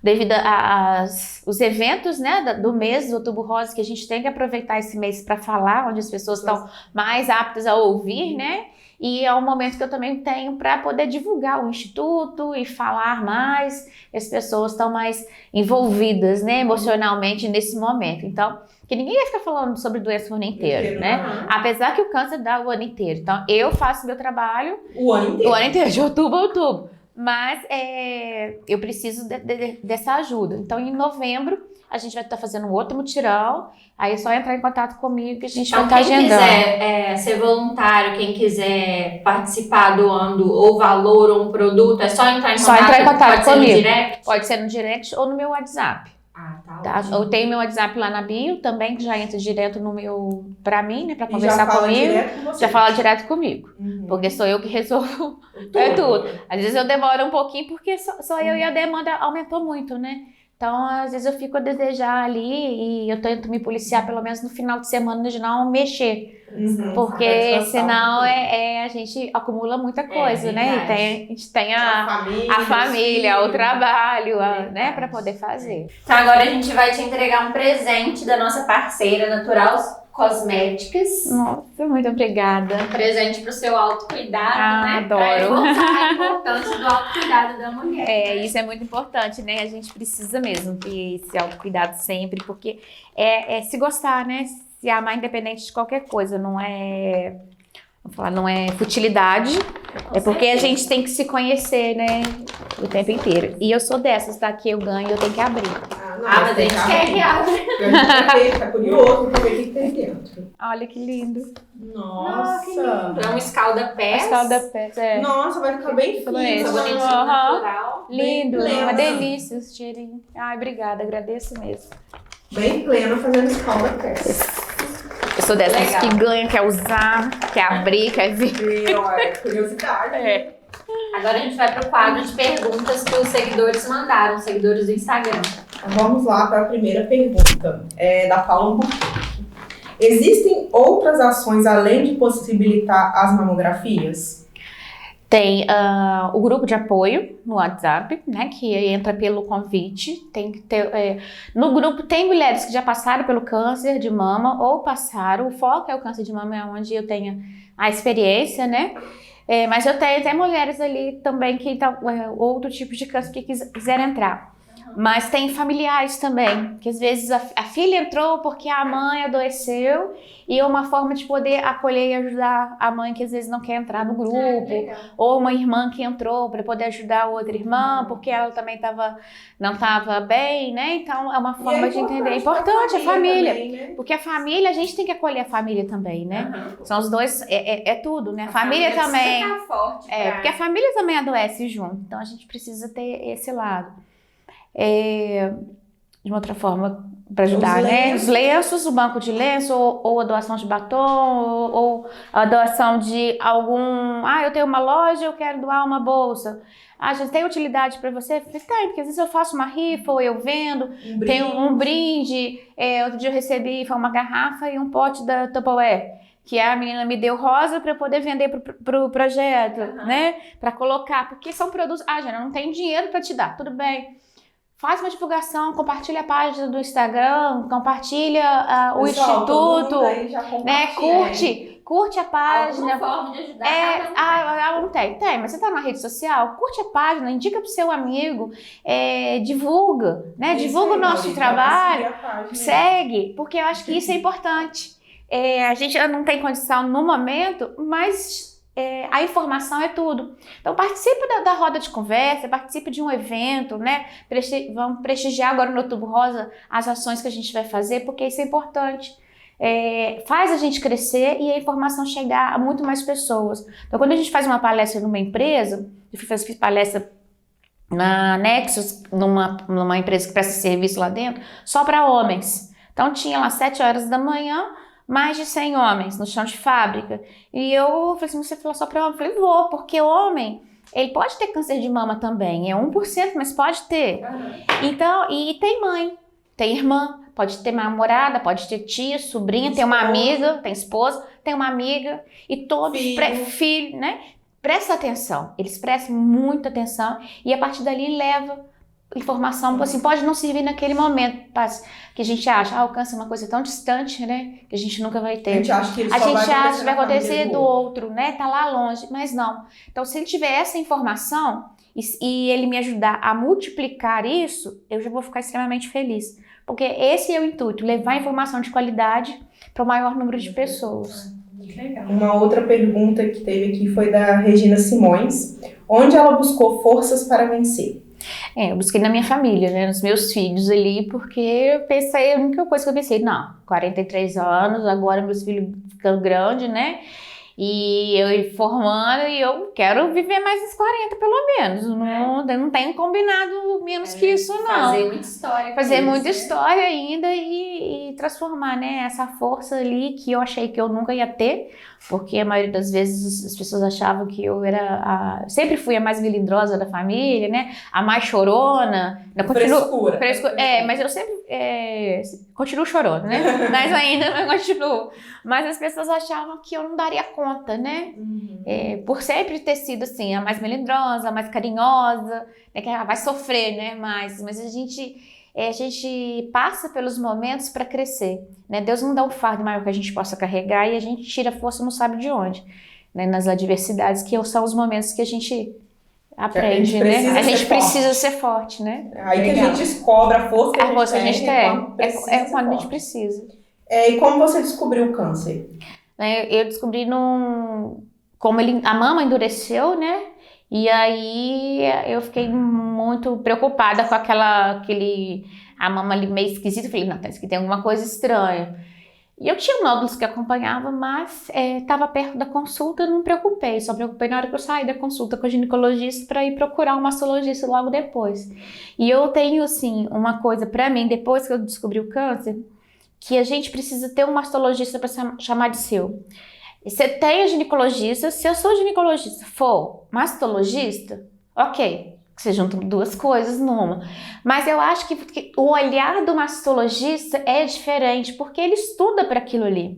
[SPEAKER 3] devido aos eventos, né, do mês do Outubro Rosa, que a gente tem que aproveitar esse mês para falar, onde as pessoas estão mais aptas a ouvir, né? E é um momento que eu também tenho para poder divulgar o Instituto e falar mais, e as pessoas estão mais envolvidas, né, emocionalmente nesse momento. Então, que ninguém vai ficar falando sobre doença o ano inteiro, né? Apesar que o câncer dá o ano inteiro. Então, eu faço meu trabalho
[SPEAKER 1] o ano inteiro,
[SPEAKER 3] de outubro a outubro. Mas eu preciso dessa ajuda. Então, em novembro, a gente vai estar fazendo um outro mutirão. Aí é só entrar em contato comigo que a gente vai estar agendando.
[SPEAKER 2] Quem quiser ser voluntário, quem quiser participar doando ou valor ou um produto, é só entrar em contato
[SPEAKER 3] comigo.
[SPEAKER 2] No direct?
[SPEAKER 3] Pode ser no direct ou no meu WhatsApp. Tá? Eu tenho meu WhatsApp lá na bio também, que já entra direto pra mim, né? Pra conversar comigo. Já fala direto comigo. Porque sou eu que resolvo tudo. Às vezes eu demoro um pouquinho, porque só eu e a demanda aumentou muito, né? Então, às vezes eu fico a desejar ali e eu tento me policiar pelo menos no final de semana de não mexer. Porque senão a gente acumula muita coisa, né? E a gente tem a família, o trabalho, né? Para poder fazer.
[SPEAKER 2] Então agora a gente vai te entregar um presente da nossa parceira Natural Cosméticas.
[SPEAKER 3] Nossa, muito obrigada.
[SPEAKER 2] Presente pro seu autocuidado, né?
[SPEAKER 3] Adoro.
[SPEAKER 2] Pra reforçar a importância do autocuidado da mulher.
[SPEAKER 3] Isso é muito importante, né? A gente precisa mesmo ter esse autocuidado sempre, porque se gostar, né? Se amar independente de qualquer coisa, não é... Vou falar, não é futilidade, é porque a gente tem que se conhecer, né? O tempo inteiro. E eu sou dessas, tá? Que eu ganho, eu tenho que abrir.
[SPEAKER 2] Mas a gente quer que abra.
[SPEAKER 1] A gente tá curioso pra ver o que tem dentro.
[SPEAKER 3] Olha que lindo.
[SPEAKER 1] Nossa!
[SPEAKER 2] Que lindo. É um escalda-pés.
[SPEAKER 3] Escalda-pés,
[SPEAKER 1] Nossa, vai ficar bem fino.
[SPEAKER 3] Isso.
[SPEAKER 2] Bonitinho, natural.
[SPEAKER 3] Lindo,
[SPEAKER 1] Bem
[SPEAKER 3] uma
[SPEAKER 1] plena.
[SPEAKER 3] delícia esse cheirinho. Ai, obrigada, agradeço mesmo.
[SPEAKER 1] Bem plena fazendo escalda-pés.
[SPEAKER 3] Eu sou dessas
[SPEAKER 2] Legal.
[SPEAKER 3] que ganha, quer usar, quer abrir, quer ver.
[SPEAKER 1] Olha, curiosidade.
[SPEAKER 2] Agora a gente vai pro quadro de perguntas que os seguidores mandaram, os seguidores do Instagram.
[SPEAKER 1] Então, vamos lá para a primeira pergunta, da Paula Albuquerque. Existem outras ações além de possibilitar as mamografias?
[SPEAKER 3] Tem o grupo de apoio no WhatsApp, né, que entra pelo convite. Tem que ter, no grupo tem mulheres que já passaram pelo câncer de mama ou passaram. O foco é o câncer de mama, é onde eu tenho a experiência, né? Mas eu tenho até mulheres ali também que outro tipo de câncer que quiserem entrar. Mas tem familiares também, que às vezes a filha entrou porque a mãe adoeceu e é uma forma de poder acolher e ajudar a mãe que às vezes não quer entrar no grupo, ou uma irmã que entrou para poder ajudar a outra irmã porque ela também não estava bem, né? Então é uma forma de entender. É importante a família,
[SPEAKER 1] também, né?
[SPEAKER 3] porque a família, a gente tem que acolher a família também, né? São os dois, é tudo, né? A família também.
[SPEAKER 2] Ficar forte
[SPEAKER 3] Porque a família também adoece junto, então a gente precisa ter esse lado. De uma outra forma para ajudar, né? Os lenços, o banco de lenço, ou a doação de batom, ou a doação de algum... eu tenho uma loja, eu quero doar uma bolsa. Já tem utilidade para você? Tem, porque às vezes eu faço uma rifa, ou eu vendo, tenho um brinde. Outro dia eu recebi uma garrafa e um pote da Tupperware, que a menina me deu rosa para eu poder vender pro projeto, né? Para colocar, porque são produtos... Jana, não tenho dinheiro para te dar, tudo bem. Faz uma divulgação, compartilha a página do Instagram, compartilha o instituto, né? Curte a página.
[SPEAKER 2] Alguma forma de ajudar
[SPEAKER 3] Não tem, mas você tá na rede social, curte a página, indica pro seu amigo, divulga, né? Divulga o nosso trabalho, segue, porque eu acho que isso é importante. A gente não tem condição no momento, mas... a informação é tudo. Então participe da roda de conversa, participe de um evento, né? Vamos prestigiar agora no Outubro Rosa as ações que a gente vai fazer, porque isso é importante. Faz a gente crescer e a informação chegar a muito mais pessoas. Então quando a gente faz uma palestra numa empresa, eu fiz palestra na Nexus, numa empresa que presta serviço lá dentro, só para homens. Então tinha lá 7 horas da manhã, mais de 100 homens no chão de fábrica. E eu falei assim, você falou só para homem? Eu falei, vou, porque homem, ele pode ter câncer de mama também, é 1%, mas pode ter. Então, e tem mãe, tem irmã, pode ter namorada, pode ter tia, sobrinha, tem uma amiga, tem esposa, tem uma amiga, e todos, filho, né? Presta atenção, eles prestam muita atenção, e a partir dali leva informação, assim, pode não servir naquele momento, que a gente acha, o câncer é uma coisa tão distante, né, que a gente nunca vai ter.
[SPEAKER 1] A gente acha que
[SPEAKER 3] vai acontecer do outro, né, tá lá longe, mas não. Então, se ele tiver essa informação e ele me ajudar a multiplicar isso, eu já vou ficar extremamente feliz. Porque esse é o intuito, levar informação de qualidade para o maior número de pessoas.
[SPEAKER 1] Uma outra pergunta que teve aqui foi da Regina Simões, onde ela buscou forças para vencer?
[SPEAKER 3] Eu busquei na minha família, né, nos meus filhos ali, porque eu pensei, a única coisa que eu pensei, 43 anos, agora meus filhos ficando grandes, né, e eu formando, e eu quero viver mais uns 40 pelo menos, não tenho combinado menos que isso não.
[SPEAKER 2] Fazer muita história.
[SPEAKER 3] Fazer muita história ainda e transformar, né, essa força ali que eu achei que eu nunca ia ter, porque a maioria das vezes as pessoas achavam que eu sempre fui a mais melindrosa da família, né, a mais chorona.
[SPEAKER 1] Frescura.
[SPEAKER 3] Mas eu sempre continuo chorona, né, mas ainda não continuo. Mas as pessoas achavam que eu não daria conta, né, por sempre ter sido assim, a mais melindrosa, a mais carinhosa, né, que vai sofrer, né, mas a gente... a gente passa pelos momentos para crescer, né? Deus não dá um fardo maior que a gente possa carregar e a gente tira a força não sabe de onde, né? Nas adversidades, que são os momentos que a gente aprende, né? A gente precisa ser forte, né?
[SPEAKER 1] Aí que a gente descobre a força que a gente tem.
[SPEAKER 3] É quando a gente precisa.
[SPEAKER 1] E como você descobriu o câncer?
[SPEAKER 3] Eu descobri como a mama endureceu, né? E aí eu fiquei muito preocupada com a mama ali meio esquisita. Eu falei, não, parece que tem alguma coisa estranha. E eu tinha nódulos que acompanhava, mas estava perto da consulta, eu não me preocupei. Só me preocupei na hora que eu saí da consulta com o ginecologista para ir procurar um mastologista logo depois. E eu tenho, assim, uma coisa para mim, depois que eu descobri o câncer, que a gente precisa ter um mastologista para chamar de seu. Você tem a ginecologista, se eu sou ginecologista, for mastologista, ok, você junta duas coisas numa. Mas eu acho que o olhar do mastologista é diferente, porque ele estuda para aquilo ali.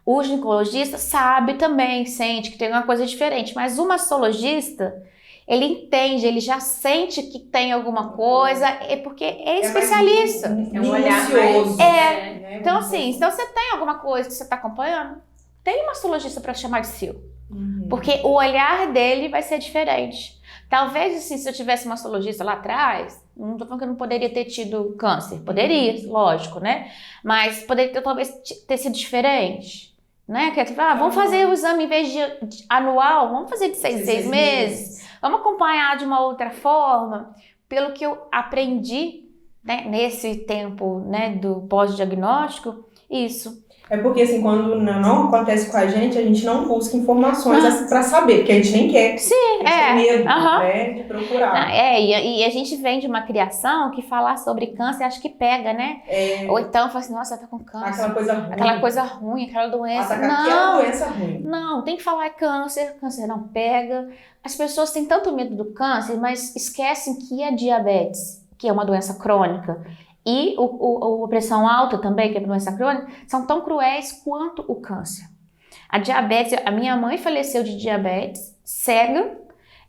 [SPEAKER 3] O ginecologista sabe também, sente que tem uma coisa diferente, mas o mastologista, ele entende, ele já sente que tem alguma coisa, porque é especialista.
[SPEAKER 1] É um olhar mais...
[SPEAKER 3] Então assim, então você tem alguma coisa que você está acompanhando, tem um mastologista para chamar de seu. Porque o olhar dele vai ser diferente. Talvez, assim, se eu tivesse um mastologista lá atrás, não estou falando que eu não poderia ter tido câncer. Poderia, lógico, né? Mas poderia talvez ter sido diferente. Né? Que é tipo, vamos fazer o exame em vez de anual, vamos fazer de 6 meses. Vamos acompanhar de uma outra forma. Pelo que eu aprendi, né, nesse tempo, né, do pós-diagnóstico, isso.
[SPEAKER 1] É porque, assim, quando não acontece com a gente não busca informações para saber, porque a gente nem quer.
[SPEAKER 3] Sim,
[SPEAKER 1] tem medo, né, de procurar.
[SPEAKER 3] E a gente vem de uma criação que falar sobre câncer acho que pega, né? Ou então fala assim, nossa, ela tá com câncer. Aquela coisa ruim, aquela doença.
[SPEAKER 1] Aquela doença ruim.
[SPEAKER 3] Não, tem que falar câncer não pega. As pessoas têm tanto medo do câncer, mas esquecem que a diabetes, que é uma doença crônica, e a pressão alta também, que é doença crônica, são tão cruéis quanto o câncer. A diabetes, a minha mãe faleceu de diabetes, cega,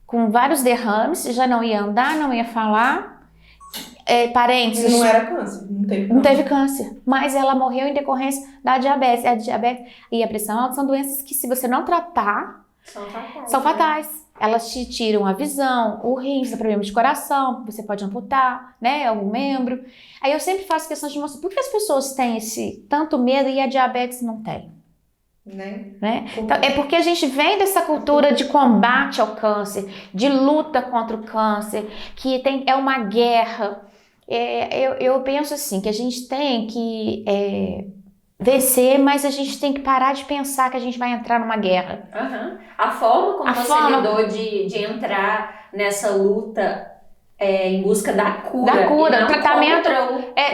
[SPEAKER 3] com vários derrames, já não ia andar, não ia falar. Parentes...
[SPEAKER 1] Não era câncer,
[SPEAKER 3] não teve câncer. Mas ela morreu em decorrência da diabetes. A diabetes e a pressão alta são doenças que, se você não tratar, são fatais. Elas te tiram a visão, o rim, você tem problema de coração, você pode amputar, né, algum membro. Aí eu sempre faço questão de mostrar por que as pessoas têm esse tanto medo e a diabetes não tem. Né? Então, é porque a gente vem dessa cultura de combate ao câncer, de luta contra o câncer, que é uma guerra. Eu penso assim, que a gente tem que vencer, mas a gente tem que parar de pensar que a gente vai entrar numa guerra.
[SPEAKER 2] A forma como você lidou de entrar nessa luta em busca da cura.
[SPEAKER 3] Não tratamento.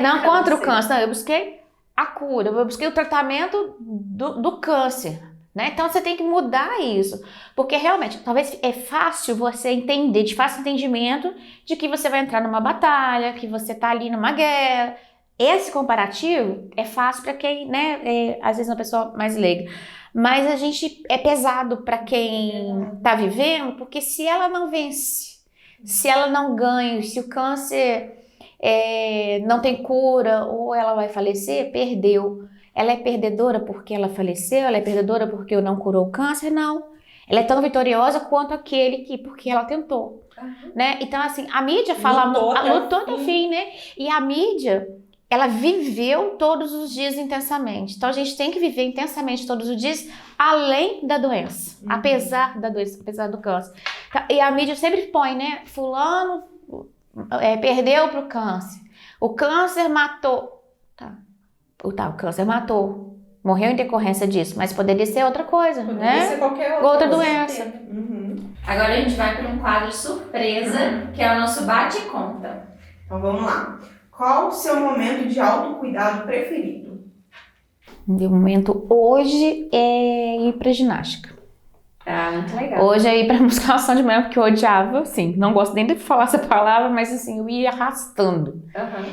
[SPEAKER 3] Não contra o câncer. Não, eu busquei a cura, eu busquei o tratamento do câncer. Né? Então você tem que mudar isso, porque realmente talvez é fácil você entender, de fácil entendimento, de que você vai entrar numa batalha, que você está ali numa guerra. Esse comparativo é fácil para quem, né, às vezes uma pessoa mais leiga, mas a gente é pesado para quem está vivendo, porque se ela não vence, se ela não ganha, se o câncer não tem cura ou ela vai falecer, perdeu. Ela é perdedora porque ela faleceu? Ela é perdedora porque não curou o câncer? Não. Ela é tão vitoriosa quanto aquele porque ela tentou. Né? Então, assim, a mídia fala... Lutou até o fim, né? E a mídia... ela viveu todos os dias intensamente. Então, a gente tem que viver intensamente todos os dias, além da doença. Apesar da doença, apesar do câncer. E a mídia sempre põe, né? Fulano perdeu pro câncer. O câncer matou. O câncer matou. Morreu em decorrência disso. Mas poderia ser outra coisa, né?
[SPEAKER 1] Poderia ser qualquer
[SPEAKER 3] outra doença.
[SPEAKER 2] Agora a gente vai para um quadro surpresa, que é o nosso bate e conta.
[SPEAKER 1] Então, vamos lá. Qual o seu momento de autocuidado preferido?
[SPEAKER 3] Meu momento hoje é ir pra ginástica.
[SPEAKER 2] Muito legal.
[SPEAKER 3] Hoje é ir pra musculação de manhã, porque eu odiava, assim, não gosto nem de falar essa palavra, mas assim, eu ia arrastando.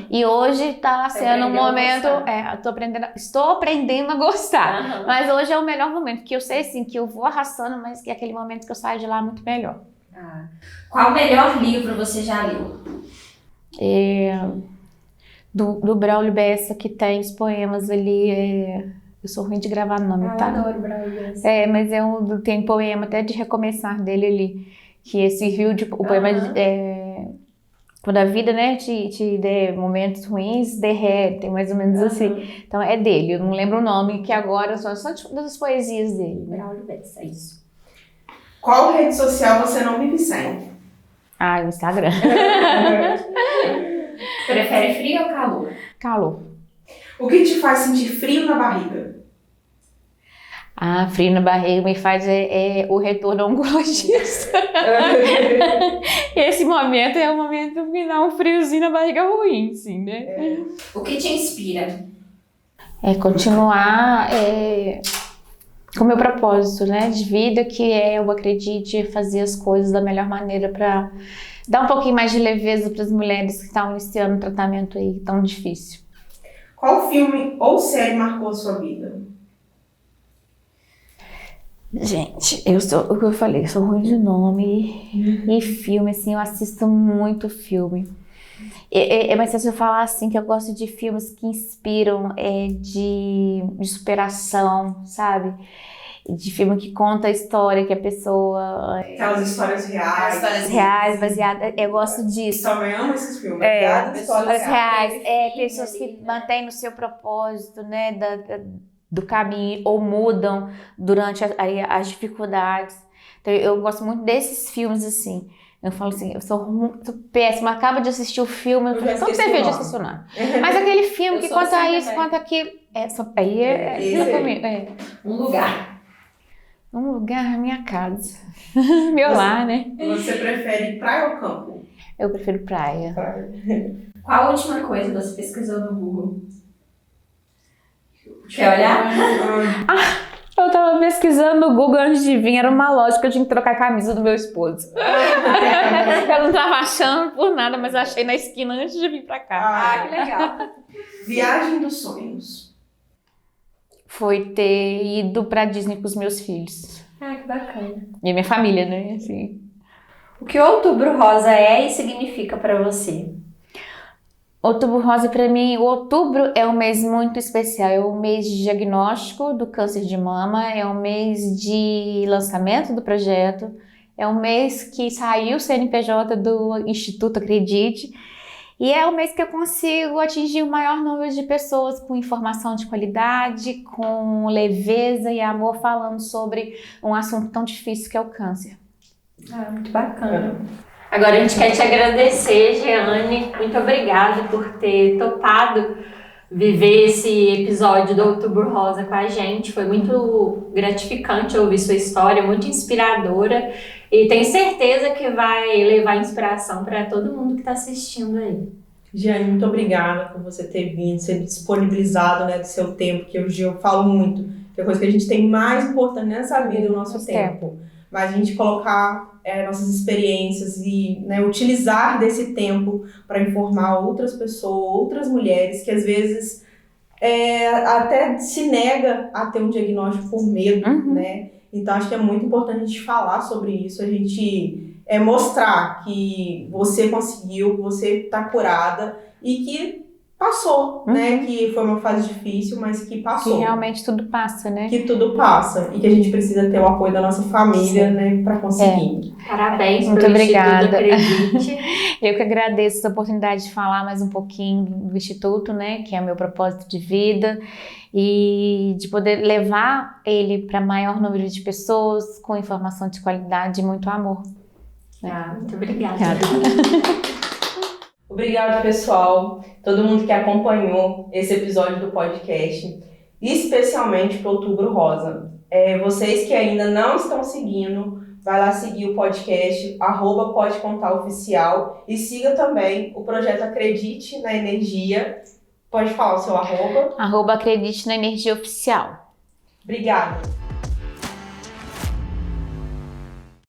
[SPEAKER 3] E hoje tá sendo um momento, estou aprendendo a gostar. Mas hoje é o melhor momento, porque eu sei, assim, que eu vou arrastando, mas que é aquele momento que eu saio de lá muito melhor.
[SPEAKER 2] Qual o melhor livro você já leu?
[SPEAKER 3] do Braulio Bessa, que tem os poemas ali. Eu sou ruim de gravar nome, tá?
[SPEAKER 2] Eu adoro Braulio Bessa.
[SPEAKER 3] Mas tem poema até de recomeçar dele ali, que esse rio de... O poema quando a vida, né, te der momentos ruins, derrete, mais ou menos assim. Então é dele, eu não lembro o nome, que agora só das poesias dele.
[SPEAKER 2] Braulio Bessa, é isso.
[SPEAKER 1] Qual rede social você não vive sem?
[SPEAKER 3] O Instagram.
[SPEAKER 2] Prefere frio ou calor?
[SPEAKER 3] Calor.
[SPEAKER 1] O que te faz sentir frio na barriga?
[SPEAKER 3] Frio na barriga me faz o retorno oncologista. Esse momento é o momento que me dá um friozinho na barriga ruim, sim, né?
[SPEAKER 2] O que te inspira?
[SPEAKER 3] Continuar com o meu propósito, né, de vida, que eu acredite fazer as coisas da melhor maneira para dar um pouquinho mais de leveza para as mulheres que estão iniciando um tratamento aí tão difícil.
[SPEAKER 1] Qual filme ou série marcou a sua vida?
[SPEAKER 3] Gente, o que eu falei, eu sou ruim de nome e filme, assim, eu assisto muito filme. Mas se eu falar assim, que eu gosto de filmes que inspiram, de superação, sabe? De filme que conta a história que a pessoa...
[SPEAKER 1] Aquelas histórias reais.
[SPEAKER 3] Histórias reais, baseadas... Eu gosto disso.
[SPEAKER 1] Também amo esses filmes.
[SPEAKER 3] Histórias reais. Pessoas que mantêm no seu propósito, né? Do caminho, ou mudam durante as dificuldades. Então, eu gosto muito desses filmes, assim. Eu falo assim, eu sou péssima, acaba de assistir o filme, eu falei, como você fez de assistir? Mas aquele filme que conta assim isso, conta aquilo.
[SPEAKER 2] Um lugar.
[SPEAKER 3] Um lugar, minha casa. Meu lar, né?
[SPEAKER 1] Você prefere praia ou campo?
[SPEAKER 3] Eu prefiro praia.
[SPEAKER 2] Qual a última coisa você pesquisou no Google? Quer olhar?
[SPEAKER 3] Eu tava pesquisando no Google antes de vir, era uma loja que eu tinha que trocar a camisa do meu esposo. Eu não tava achando por nada, mas eu achei na esquina antes de vir pra cá.
[SPEAKER 2] Que legal.
[SPEAKER 1] Viagem dos sonhos.
[SPEAKER 3] Foi ter ido pra Disney com os meus filhos.
[SPEAKER 2] Que bacana.
[SPEAKER 3] E a minha família, né? Assim.
[SPEAKER 2] O que o Outubro Rosa é e significa pra você?
[SPEAKER 3] Outubro Rosa, para mim, o outubro é um mês muito especial, é um mês de diagnóstico do câncer de mama, é um mês de lançamento do projeto, é um mês que saiu o CNPJ do Instituto Acredite, e é um mês que eu consigo atingir o maior número de pessoas com informação de qualidade, com leveza e amor, falando sobre um assunto tão difícil que é o câncer.
[SPEAKER 2] Muito bacana. Agora a gente quer te agradecer, Jeane, muito obrigada por ter topado viver esse episódio do Outubro Rosa com a gente. Foi muito gratificante ouvir sua história, muito inspiradora, e tenho certeza que vai levar inspiração para todo mundo que está assistindo aí.
[SPEAKER 1] Jeane, muito obrigada por você ter vindo, ser disponibilizado, né, do seu tempo, que hoje eu falo muito, que é a coisa que a gente tem mais importante nessa vida é o nosso tempo. Mas a gente colocar nossas experiências e, né, utilizar desse tempo para informar outras pessoas, outras mulheres que às vezes até se nega a ter um diagnóstico por medo, né? Então acho que é muito importante a gente falar sobre isso, a gente mostrar que você conseguiu, que você está curada e que passou, né? Que foi uma fase difícil, mas que passou.
[SPEAKER 3] Que realmente tudo passa, né?
[SPEAKER 1] Que tudo passa e que a gente precisa ter o apoio da nossa família, né, para conseguir.
[SPEAKER 2] Parabéns,
[SPEAKER 3] muito obrigada.
[SPEAKER 2] Acredite.
[SPEAKER 3] Eu que agradeço essa oportunidade de falar mais um pouquinho do Instituto, né, que é o meu propósito de vida, e de poder levar ele para maior número de pessoas com informação de qualidade e muito amor.
[SPEAKER 2] Muito obrigada.
[SPEAKER 1] Obrigada, pessoal, todo mundo que acompanhou esse episódio do podcast, especialmente para o Outubro Rosa. Vocês que ainda não estão seguindo, vai lá seguir o podcast, @PodeContarOficial, e siga também o projeto Acredite na Energia. Pode falar o seu @?
[SPEAKER 3] @Acredite na Energia Oficial.
[SPEAKER 1] Obrigada.